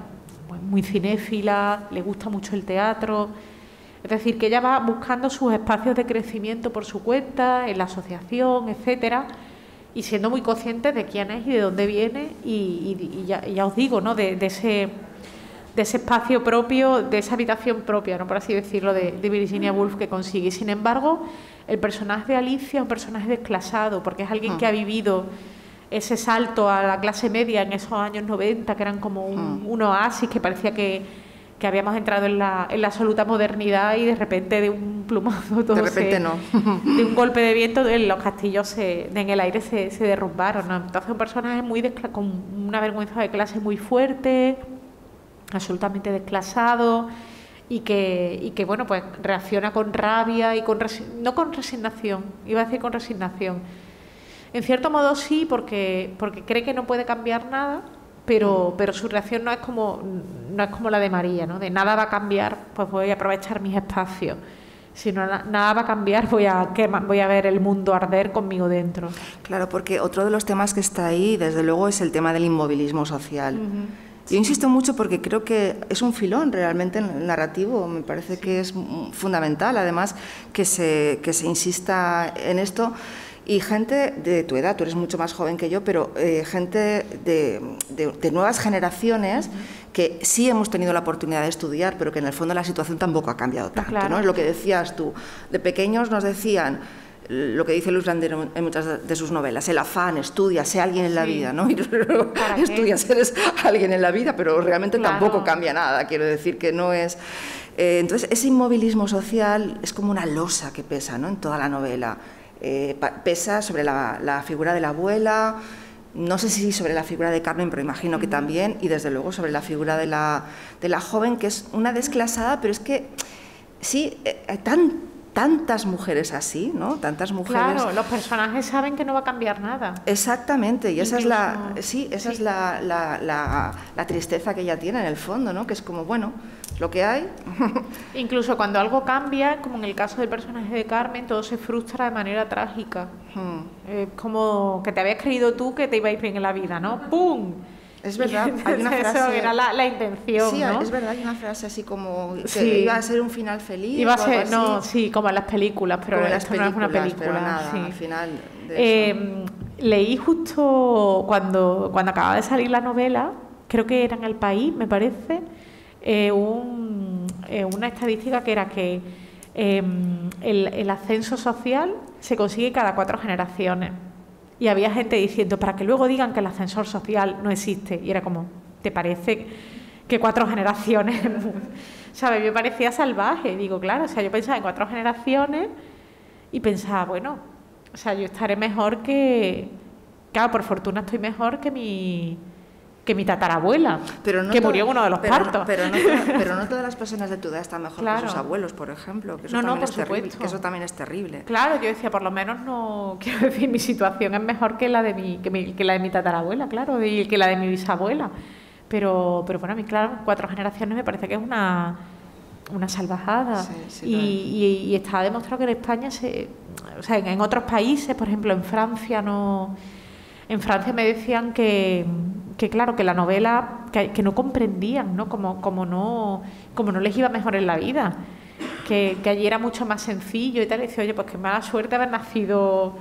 muy cinéfila, le gusta mucho el teatro. Es decir, que ella va buscando sus espacios de crecimiento por su cuenta, en la asociación, etcétera, y siendo muy consciente de quién es y de dónde viene, y ya os digo, ¿no? de ese espacio propio, de esa habitación propia, ¿no? Por así decirlo, de Virginia Woolf, que consigue. Sin embargo, el personaje de Alicia es un personaje desclasado, porque es alguien que ha vivido ese salto a la clase media en esos años 90, que eran como un oasis, que parecía que habíamos entrado en la absoluta modernidad, y de repente, de un plumazo, todo de un golpe de viento, los castillos en el aire se derrumbaron, ¿no? Entonces, un personaje con una vergüenza de clase muy fuerte, absolutamente desclasado, y que bueno, pues reacciona con rabia y no con resignación, iba a decir con resignación. En cierto modo sí, porque cree que no puede cambiar nada, pero su reacción no es como la de María, ¿no? De nada va a cambiar, pues voy a aprovechar mis espacios. Si no, nada va a cambiar, voy a ver el mundo arder conmigo dentro. Claro, porque otro de los temas que está ahí, desde luego, es el tema del inmovilismo social. Yo insisto mucho porque creo que es un filón realmente en el narrativo, me parece que es fundamental, además, que se insista en esto. Y gente de tu edad, tú eres mucho más joven que yo, pero gente de nuevas generaciones que sí hemos tenido la oportunidad de estudiar, pero que en el fondo la situación tampoco ha cambiado tanto, claro. ¿no? Es lo que decías tú. De pequeños nos decían lo que dice Luis Landero en muchas de sus novelas, el afán, estudia, sé alguien en la vida, ¿no? Y luego estudias, eres alguien en la vida, pero realmente tampoco cambia nada, quiero decir que no es... entonces, ese inmovilismo social es como una losa que pesa, ¿no?, en toda la novela. Pesa sobre la figura de la abuela, no sé si sobre la figura de Carmen, pero imagino que también, y desde luego sobre la figura de la joven, que es una desclasada, pero es que sí, hay tantas mujeres así, ¿no? Tantas mujeres... Claro, los personajes saben que no va a cambiar nada. Exactamente, y esa Incluso... es la tristeza que ella tiene en el fondo, ¿no? Que es como, bueno, lo que hay. Incluso cuando algo cambia, como en el caso del personaje de Carmen, todo se frustra de manera trágica. Como que te habías creído tú que te iba a ir bien en la vida, ¿no? ¡Pum! Es verdad, hay una frase... Eso era la intención, sí, ¿no? Es verdad, hay una frase así como que iba a ser un final feliz. Iba a ser, no, sí, como en las películas, pero esto no es una película. Pero nada, sí. Al final de eso. Leí justo cuando acababa de salir la novela, creo que era en El País, me parece, una estadística que era que el ascenso social se consigue cada 4 generaciones. Y había gente diciendo, para que luego digan que el ascensor social no existe. Y era como, ¿te parece que 4 generaciones? ¿Sabes? Me parecía salvaje. Digo, claro, o sea, yo pensaba en 4 generaciones y pensaba, bueno, o sea, yo estaré mejor que... Claro, por fortuna estoy mejor que mi tatarabuela, que murió en uno de los partos. Pero no todas las personas de tu edad están mejor que sus abuelos, por ejemplo. Que eso también por es terrible, supuesto. que eso también es terrible. Claro, yo decía, por lo menos no... Quiero decir, mi situación es mejor que la de mi tatarabuela, claro, y que la de mi bisabuela. Pero bueno, a mí, claro, 4 generaciones me parece que es una salvajada. Sí, y está demostrado que en España, o sea, en otros países, por ejemplo, en Francia no... En Francia me decían que claro, que la novela, que no comprendían, ¿no? Como no les iba mejor en la vida, que allí era mucho más sencillo y tal. Y decía, oye, pues qué mala suerte haber nacido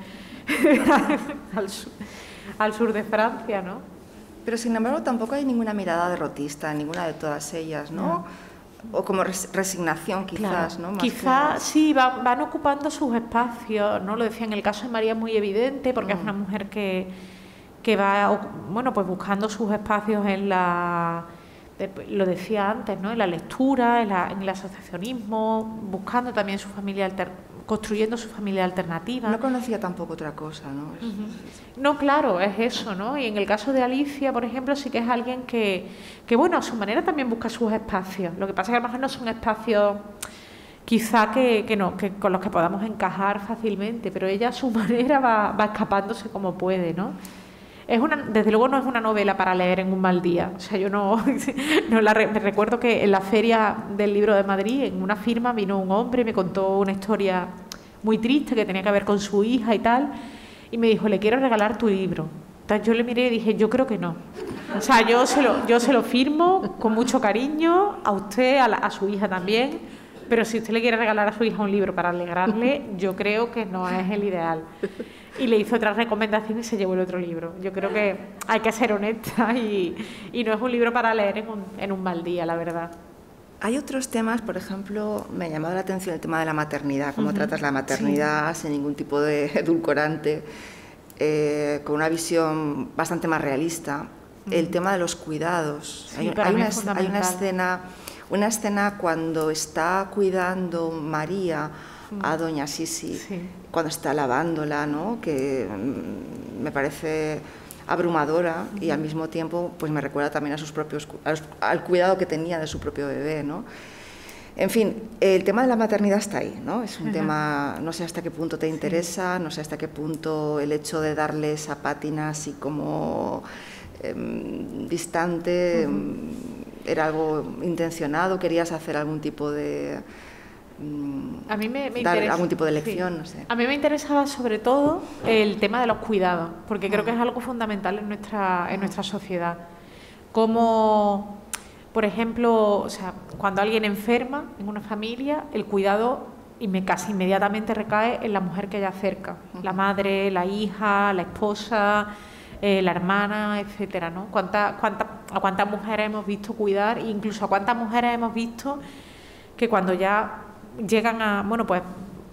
al sur de Francia, ¿no? Pero sin embargo tampoco hay ninguna mirada derrotista en ninguna de todas ellas, ¿no? O como resignación quizás, claro. ¿no? Quizás sí, van ocupando sus espacios, ¿no? Lo decía en el caso de María, es muy evidente, porque es una mujer que va, bueno, pues buscando sus espacios en lo decía antes, ¿no? En la lectura, en el asociacionismo, buscando también su familia construyendo su familia alternativa. No conocía tampoco otra cosa, ¿no? No, claro, es eso, ¿no? Y en el caso de Alicia, por ejemplo, sí que es alguien que bueno, a su manera también busca sus espacios. Lo que pasa es que a lo mejor no son espacios quizá que con los que podamos encajar fácilmente, pero ella a su manera va escapándose como puede, ¿no? Desde luego no es una novela para leer en un mal día. O sea, yo me recuerdo que en la feria del libro de Madrid, en una firma, vino un hombre y me contó una historia muy triste que tenía que ver con su hija y tal, y me dijo, le quiero regalar tu libro. Entonces yo le miré y dije, yo creo que no. O sea, yo se lo firmo con mucho cariño a usted, a su hija también, pero si usted le quiere regalar a su hija un libro para alegrarle, yo creo que no es el ideal. Y le hizo otra recomendación y se llevó el otro libro. Yo creo que hay que ser honesta y no es un libro para leer en un mal día, la verdad. Hay otros temas, por ejemplo, me ha llamado la atención el tema de la maternidad, cómo tratas la maternidad sin ningún tipo de edulcorante, con una visión bastante más realista. El tema de los cuidados. Sí, hay una escena cuando está cuidando María a doña Sisi, cuando está lavándola, ¿no? Que me parece abrumadora y al mismo tiempo pues me recuerda también al cuidado que tenía de su propio bebé, ¿no? En fin, el tema de la maternidad está ahí, ¿no? Es un tema, no sé hasta qué punto te interesa, no sé hasta qué punto el hecho de darle esa pátina así como distante era algo intencionado, querías hacer algún tipo de... A mí me dar interesa, algún tipo de lección, no sé. A mí me interesaba sobre todo el tema de los cuidados, porque creo que es algo fundamental en nuestra sociedad. cómo, por ejemplo, o sea, cuando alguien enferma en una familia, el cuidado casi inmediatamente recae en la mujer que haya cerca, la madre, la hija, la esposa, la hermana, etcétera, ¿no? ¿A cuántas mujeres hemos visto cuidar? Incluso a cuántas mujeres hemos visto que cuando ya llegan a, bueno, pues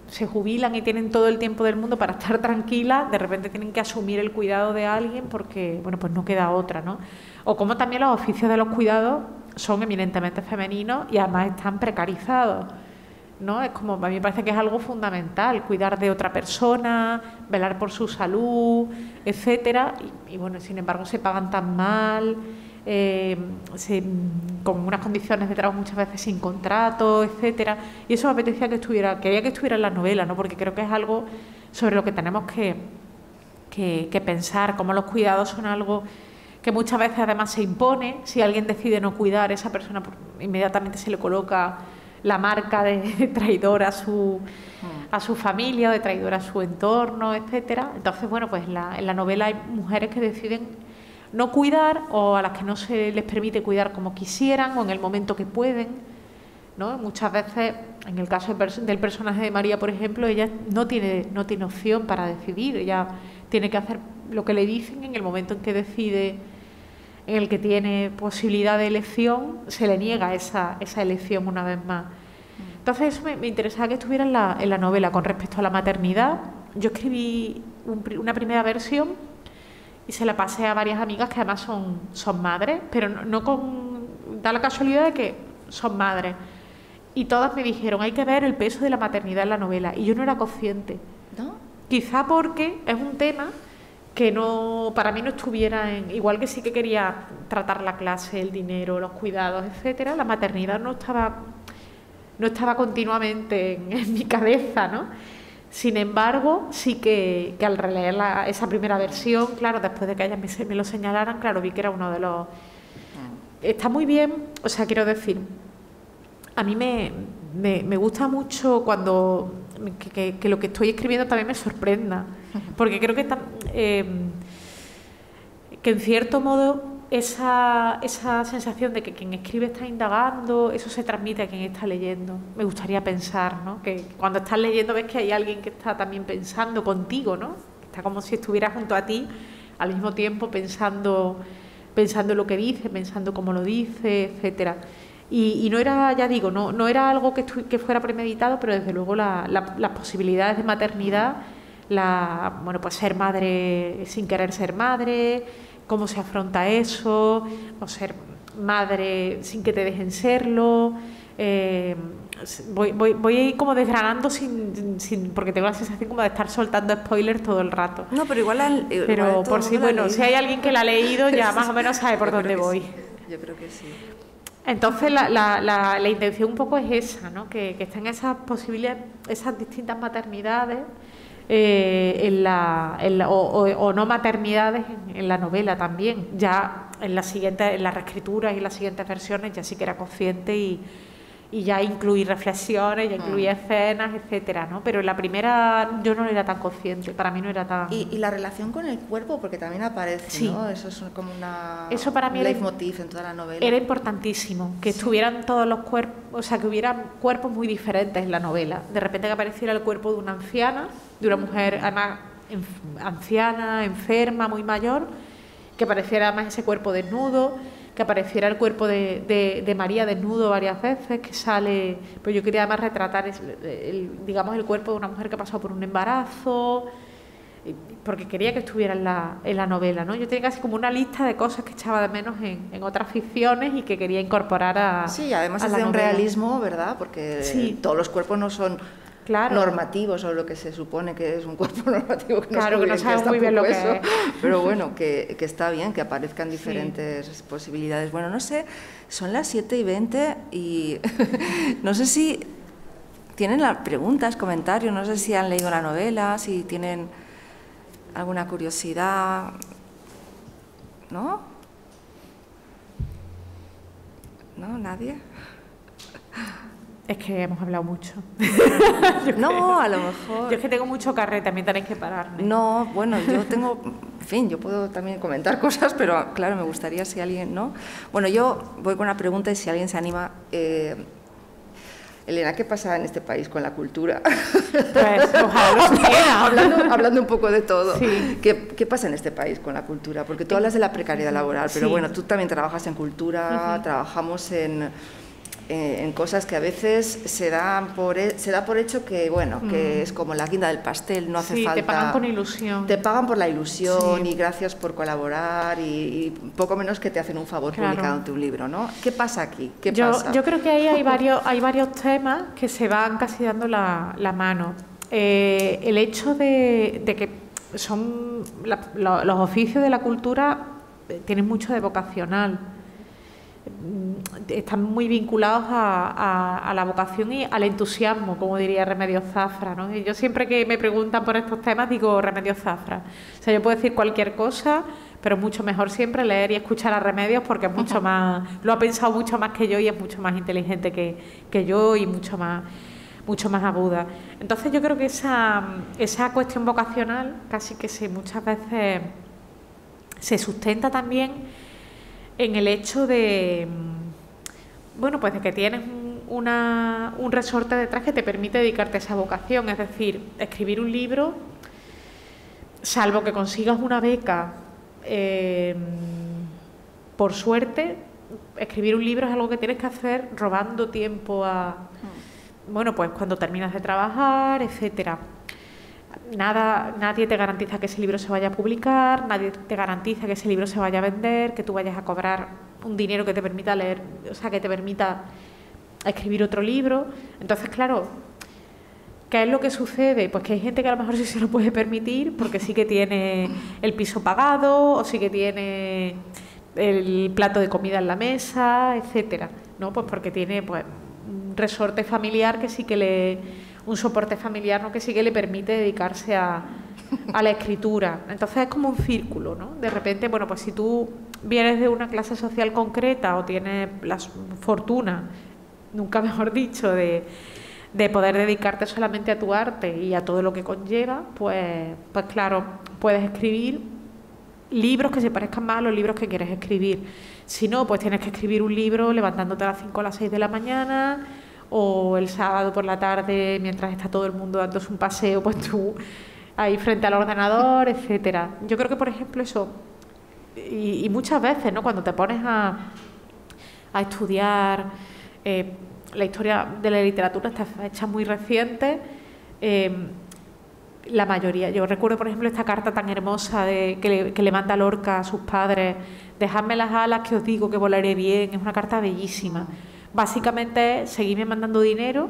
se jubilan y tienen todo el tiempo del mundo para estar tranquilas, de repente tienen que asumir el cuidado de alguien porque, bueno, pues no queda otra, ¿no? O como también los oficios de los cuidados son eminentemente femeninos y además están precarizados, ¿no? Es como, a mí me parece que es algo fundamental, cuidar de otra persona, velar por su salud, etcétera, y bueno, sin embargo se pagan tan mal, con unas condiciones de trabajo muchas veces sin contrato, etcétera, y eso me apetecía quería que estuviera en la novela, ¿no? Porque creo que es algo sobre lo que tenemos que pensar, como los cuidados son algo que muchas veces además se impone. Si alguien decide no cuidar, esa persona inmediatamente se le coloca la marca de traidor a su familia, de traidor a su entorno, etcétera. Entonces, bueno, pues en la novela hay mujeres que deciden no cuidar o a las que no se les permite cuidar como quisieran o en el momento que pueden, ¿no? Muchas veces, en el caso del personaje de María, por ejemplo, ella no tiene opción para decidir, ella tiene que hacer lo que le dicen en el momento en que decide, en el que tiene posibilidad de elección, se le niega esa elección una vez más. Entonces eso me interesaba que estuviera en la novela. Con respecto a la maternidad, yo escribí una primera versión y se la pasé a varias amigas que además son madres, pero da la casualidad de que son madres. Y todas me dijeron, hay que ver el peso de la maternidad en la novela. Y yo no era consciente, ¿no? Quizá porque es un tema que para mí no estuviera igual que sí que quería tratar la clase, el dinero, los cuidados, etcétera, la maternidad no estaba continuamente en mi cabeza, ¿no? Sin embargo, sí que al releer esa primera versión, claro, después de que ellas me lo señalaran, claro, vi que era uno de los... Está muy bien, o sea, quiero decir, a mí me gusta mucho cuando que lo que estoy escribiendo también me sorprenda, porque creo que en cierto modo esa sensación de que quien escribe está indagando, eso se transmite a quien está leyendo. Me gustaría pensar, ¿no? Que cuando estás leyendo ves que hay alguien que está también pensando contigo, ¿no? Está como si estuviera junto a ti al mismo tiempo pensando lo que dice, pensando cómo lo dice, etcétera. Y no era, ya digo, no era algo que fuera premeditado, pero desde luego las posibilidades de maternidad, bueno, pues ser madre sin querer ser madre, cómo se afronta eso, o ser madre sin que te dejen serlo. Voy como desgranando porque tengo la sensación como de estar soltando spoilers todo el rato. No, pero igual por si, bueno, si hay alguien que la ha leído ya más o menos sabe por dónde voy. Sí. Yo creo que sí. Entonces la intención un poco es esa, ¿no? Que estén esas posibles, esas distintas maternidades o no maternidades en la novela también. Ya en las reescrituras y las siguientes versiones ya sí que era consciente y ya incluí reflexiones, ya incluí escenas, etcétera, ¿no? Pero en la primera yo no era tan consciente, para mí no era tan... Y la relación con el cuerpo, porque también aparece, sí, ¿no? Eso es como eso para mí leitmotiv en toda la novela. Era importantísimo, que estuvieran todos los cuerpos, o sea, que hubieran cuerpos muy diferentes en la novela. De repente que apareciera el cuerpo de una anciana, de una mujer además anciana, enferma, muy mayor, que apareciera además ese cuerpo desnudo, que apareciera el cuerpo de María desnudo varias veces, que sale... Pues yo quería además retratar digamos el cuerpo de una mujer que ha pasado por un embarazo, porque quería que estuviera en la novela, ¿no? Yo tenía casi como una lista de cosas que echaba de menos en otras ficciones y que quería incorporar a Sí, además a es la de un novela. realismo, ¿verdad? Porque sí, todos los cuerpos no son... Claro. normativos o lo que se supone que es un cuerpo normativo, que no claro, que no sabemos muy bien lo que es. Pero bueno, que está bien que aparezcan diferentes posibilidades. Bueno, no sé, son las 7:20 y no sé si tienen preguntas, comentarios, no sé si han leído la novela, si tienen alguna curiosidad, ¿no? ¿No? ¿Nadie? Es que hemos hablado mucho. No, a lo mejor... Yo es que tengo mucho carrete, también tenéis que pararme. No, bueno, yo tengo En fin, yo puedo también comentar cosas, pero claro, me gustaría si alguien, ¿no? Bueno, yo voy con una pregunta y si alguien se anima. Elena, ¿qué pasa en este país con la cultura? Pues ojalá lo supiera. hablando un poco de todo. Sí. ¿Qué pasa en este país con la cultura? Porque tú hablas de la precariedad laboral, pero bueno, tú también trabajas en cultura, trabajamos en cosas que a veces se da por hecho que, bueno, que es como la guinda del pastel, no hace falta... te pagan con ilusión. Te pagan por la ilusión y gracias por colaborar y poco menos que te hacen un favor publicándote un libro, ¿no? ¿Qué pasa aquí? ¿Qué pasa? Yo creo que ahí hay varios temas que se van casi dando la mano. El hecho de que son los oficios de la cultura tienen mucho de vocacional. Están muy vinculados a la vocación y al entusiasmo, como diría Remedios Zafra, ¿no? Y yo siempre que me preguntan por estos temas digo Remedios Zafra. O sea, yo puedo decir cualquier cosa, pero mucho mejor siempre leer y escuchar a Remedios porque es mucho más, lo ha pensado mucho más que yo y es mucho más inteligente que yo y mucho más aguda. Entonces yo creo que esa cuestión vocacional casi que muchas veces se sustenta también en el hecho de, bueno, pues de que tienes un resorte detrás que te permite dedicarte a esa vocación, es decir, escribir un libro, salvo que consigas una beca, por suerte, escribir un libro es algo que tienes que hacer robando tiempo bueno, pues cuando terminas de trabajar, etcétera. Nadie te garantiza que ese libro se vaya a publicar, nadie te garantiza que ese libro se vaya a vender, que tú vayas a cobrar un dinero que te permita leer, o sea, que te permita escribir otro libro. Entonces, claro, ¿qué es lo que sucede? Pues que hay gente que a lo mejor sí se lo puede permitir porque sí que tiene el piso pagado o sí que tiene el plato de comida en la mesa, etcétera, ¿no? Pues porque tiene pues un resorte familiar que sí que un soporte familiar, ¿no? Que sí que le permite dedicarse a la escritura. Entonces es como un círculo, ¿no? De repente, bueno, pues si tú vienes de una clase social concreta o tienes la fortuna, nunca mejor dicho, de poder dedicarte solamente a tu arte y a todo lo que conlleva, pues claro, puedes escribir libros que se parezcan más a los libros que quieres escribir. Si no, pues tienes que escribir un libro levantándote a las 5 o a las 6 de la mañana o el sábado por la tarde mientras está todo el mundo dándose un paseo, pues tú ahí frente al ordenador, etcétera. Yo creo que, por ejemplo, eso, y muchas veces, ¿no? Cuando te pones a estudiar la historia de la literatura, esta fecha muy reciente, la mayoría, yo recuerdo, por ejemplo, esta carta tan hermosa que le manda Lorca a sus padres: dejadme las alas que os digo que volaré bien. Es una carta bellísima. Básicamente es seguirme mandando dinero,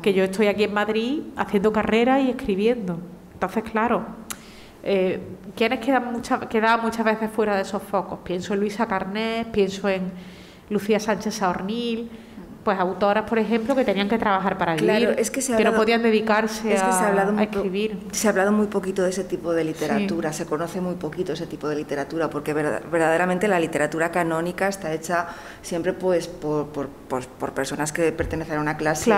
que yo estoy aquí en Madrid haciendo carrera y escribiendo. Entonces, claro, ¿quiénes quedan muchas veces fuera de esos focos? Pienso en Luisa Carnés, pienso en Lucía Sánchez Saornil, pues autoras, por ejemplo, que tenían que trabajar para vivir, claro, es que no podían dedicarse a escribir. Se ha hablado muy poquito de ese tipo de literatura, se conoce muy poquito ese tipo de literatura, porque verdaderamente la literatura canónica está hecha siempre pues por personas que pertenecen a una clase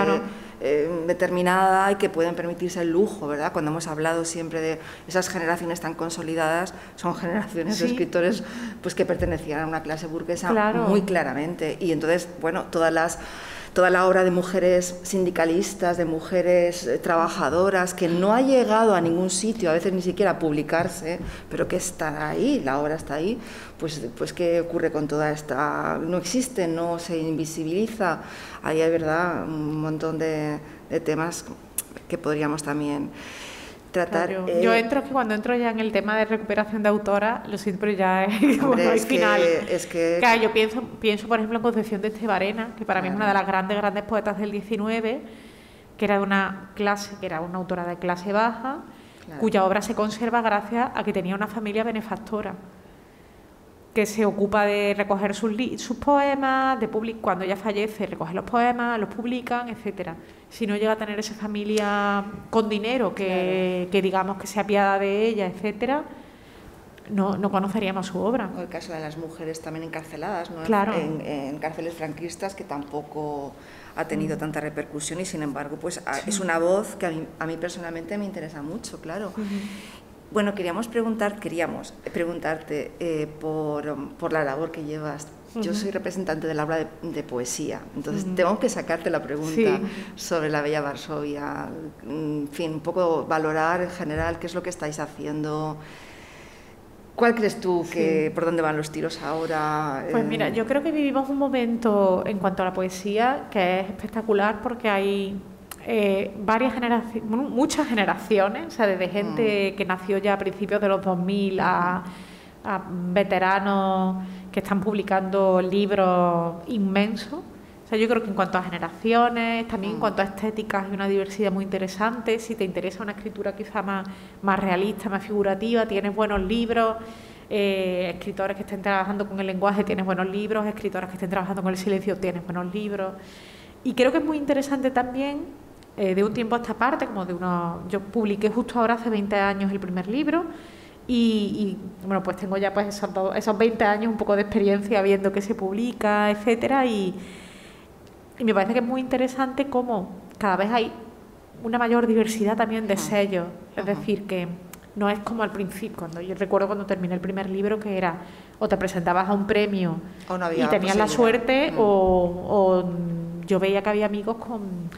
determinada y que pueden permitirse el lujo, ¿verdad? Cuando hemos hablado siempre de esas generaciones tan consolidadas, son generaciones de escritores pues que pertenecían a una clase burguesa muy claramente. Y entonces, bueno, toda la obra de mujeres sindicalistas, de mujeres trabajadoras, que no ha llegado a ningún sitio, a veces ni siquiera a publicarse, pero que está ahí, la obra está ahí, pues ¿qué ocurre con toda esta? No existe, no se invisibiliza. Ahí hay, ¿verdad?, un montón de temas que podríamos también tratar. Claro. Yo cuando entro ya en el tema de recuperación de autoras, lo siento, pero ya es como el final. Claro, yo pienso, por ejemplo, en Concepción de Estebarena, que para mí es una de las grandes poetas del 19, que era de una clase, que era una autora de clase baja, cuya obra se conserva gracias a que tenía una familia benefactora, que se ocupa de recoger sus poemas, cuando ella fallece recoge los poemas, los publican, etcétera. Si no llega a tener esa familia con dinero que digamos que se apiada de ella, etcétera, no conoceríamos su obra. O el caso de las mujeres también encarceladas, ¿no? Claro. En cárceles franquistas, que tampoco ha tenido tanta repercusión y sin embargo pues es una voz que a mí personalmente me interesa mucho, claro. Bueno, queríamos preguntarte por la labor que llevas. Yo soy representante del aula de poesía, entonces tengo que sacarte la pregunta sobre la Bella Varsovia. En fin, un poco valorar en general qué es lo que estáis haciendo. ¿Cuál crees tú por dónde van los tiros ahora? Pues mira, yo creo que vivimos un momento en cuanto a la poesía que es espectacular porque hay varias generaciones, muchas generaciones, o sea, desde gente que nació ya a principios de los 2000 a veteranos que están publicando libros inmensos. O sea, yo creo que en cuanto a generaciones, también en cuanto a estéticas, hay una diversidad muy interesante. Si te interesa una escritura quizá más realista, más figurativa, tienes buenos libros. Escritores que estén trabajando con el lenguaje, tienes buenos libros. Escritores que estén trabajando con el silencio, tienes buenos libros. Y creo que es muy interesante también, de un tiempo a esta parte, yo publiqué justo ahora hace 20 años el primer libro. Y bueno, pues tengo ya pues esos 20 años un poco de experiencia viendo que se publica, etcétera, y me parece que es muy interesante cómo cada vez hay una mayor diversidad también de sellos. Es decir, que no es como al principio. Yo recuerdo cuando terminé el primer libro que era o te presentabas a un premio y tenías la suerte o yo veía que había amigos con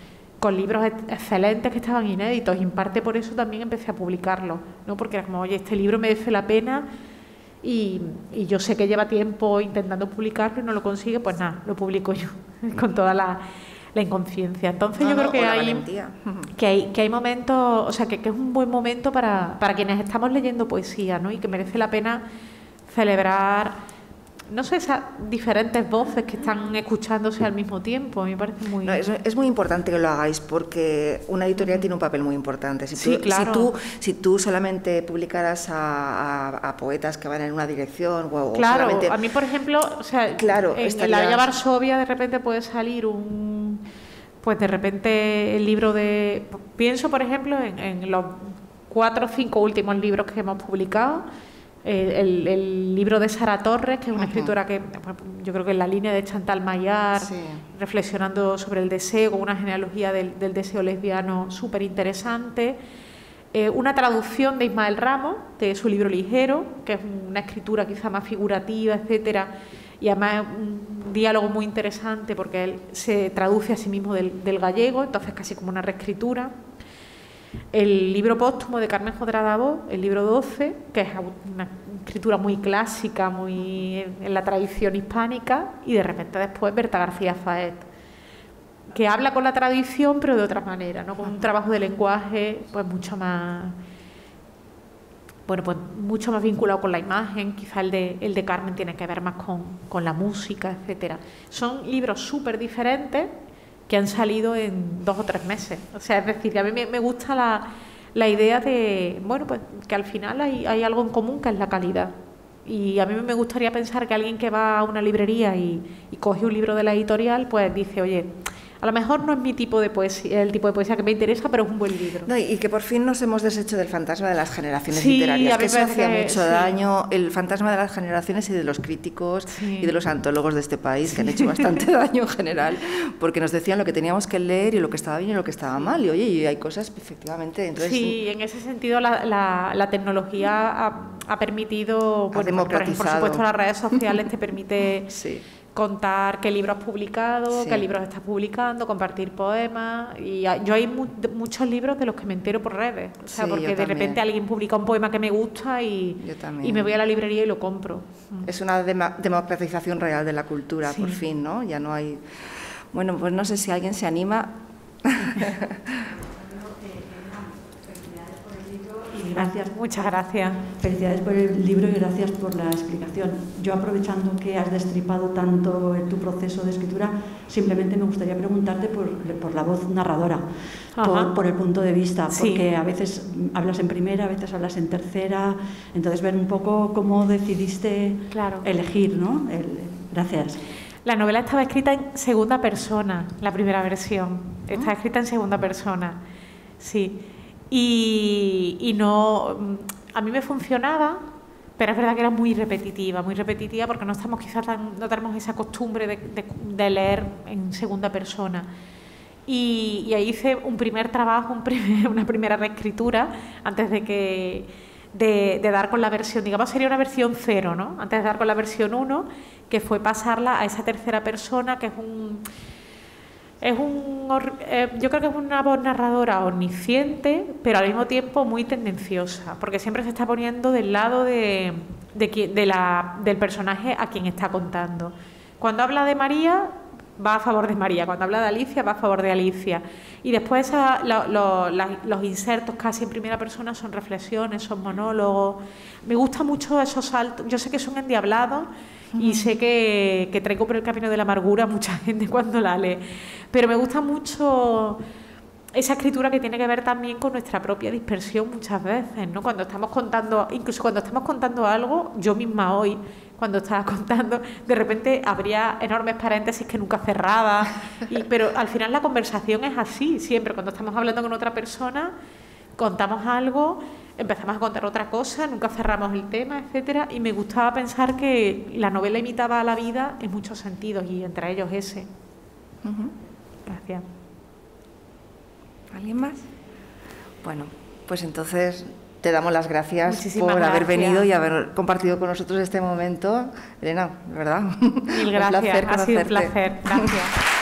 libros excelentes que estaban inéditos, y en parte por eso también empecé a publicarlos, ¿no? Porque era como, oye, este libro merece la pena y yo sé que lleva tiempo intentando publicarlo y no lo consigue, pues nada, lo publico yo con toda la inconsciencia. Entonces yo creo que hay momentos, o sea, que es un buen momento para quienes estamos leyendo poesía, ¿no? Y que merece la pena celebrar, no sé, esas diferentes voces que están escuchándose al mismo tiempo. Me parece muy... No, es muy importante que lo hagáis porque una editorial tiene un papel muy importante. Si tú solamente publicaras a poetas que van en una dirección o claro, solamente... a mí, por ejemplo, o sea, en la Bella Varsovia de repente puede salir pues de repente el libro de... Pienso, por ejemplo, en los 4 o 5 últimos libros que hemos publicado. El libro de Sara Torres, que es una escritora que yo creo que en la línea de Chantal Maillard, reflexionando sobre el deseo, con una genealogía del deseo lesbiano súper interesante. Una traducción de Ismael Ramos, de su libro Ligero, que es una escritura quizá más figurativa, etcétera, y además un diálogo muy interesante porque él se traduce a sí mismo del gallego, entonces casi como una reescritura. El libro póstumo de Carmen Jodrada Bosch, el libro 12, que es una escritura muy clásica, muy en la tradición hispánica, y de repente después Berta García Faet, que habla con la tradición pero de otra manera, ¿no? Con un trabajo de lenguaje pues mucho más vinculado con la imagen. Quizá el de Carmen tiene que ver más con la música, etcétera. Son libros súper diferentes que han salido en 2 o 3 meses. O sea, es decir, que a mí me gusta la idea de, pues que al final hay algo en común, que es la calidad. Y a mí me gustaría pensar que alguien que va a una librería y coge un libro de la editorial, pues dice, oye, a lo mejor no es mi tipo de poesía, el tipo de poesía que me interesa, pero es un buen libro. No, y que por fin nos hemos deshecho del fantasma de las generaciones literarias, que eso hacía mucho daño, el fantasma de las generaciones y de los críticos y de los antólogos de este país, que han hecho bastante daño en general, porque nos decían lo que teníamos que leer y lo que estaba bien y lo que estaba mal, y oye, y hay cosas efectivamente... Entonces, sí, en ese sentido la tecnología ha permitido, por supuesto las redes sociales te permite... contar qué libros has publicado, qué libros estás publicando, compartir poemas. Y yo hay muchos libros de los que me entero por redes. O sea, porque de repente alguien publica un poema que me gusta y me voy a la librería y lo compro. Es una democratización real de la cultura, por fin, ¿no? Ya no hay... Bueno, pues no sé si alguien se anima... Gracias, muchas gracias. Felicidades por el libro y gracias por la explicación. Yo, aprovechando que has destripado tanto tu proceso de escritura, simplemente me gustaría preguntarte por la voz narradora, por el punto de vista, porque a veces hablas en primera, a veces hablas en tercera, entonces ver un poco cómo decidiste elegir, ¿no? Gracias. La novela estaba escrita en segunda persona, la primera versión. Está escrita en segunda persona, sí. Y no, a mí me funcionaba, pero es verdad que era muy repetitiva porque no tenemos esa costumbre de leer en segunda persona. Y ahí hice un primer trabajo, una primera reescritura antes de de dar con la versión, digamos, sería una versión 0, ¿no? Antes de dar con la versión 1, que fue pasarla a esa tercera persona, que yo creo que es una voz narradora omnisciente, pero al mismo tiempo muy tendenciosa, porque siempre se está poniendo del lado del personaje a quien está contando. Cuando habla de María, va a favor de María; cuando habla de Alicia, va a favor de Alicia. Y después los insertos casi en primera persona son reflexiones, son monólogos. Me gusta mucho esos saltos. Yo sé que son endiablados y sé que traigo por el camino de la amargura a mucha gente cuando la lee, pero me gusta mucho esa escritura que tiene que ver también con nuestra propia dispersión muchas veces, ¿no? Cuando estamos contando, incluso cuando estamos contando algo, yo misma hoy, cuando estaba contando, de repente habría enormes paréntesis que nunca cerraba, pero al final la conversación es así, siempre. Cuando estamos hablando con otra persona, contamos algo, empezamos a contar otra cosa, nunca cerramos el tema, etcétera, y me gustaba pensar que la novela imitaba a la vida en muchos sentidos, y entre ellos ese. Gracias. ¿Alguien más? Bueno, pues entonces te damos las gracias Muchísimas por haber gracias. venido y haber compartido con nosotros este momento. Elena, de verdad. Mil gracias, Un placer ha sido un conocerte. placer. Gracias.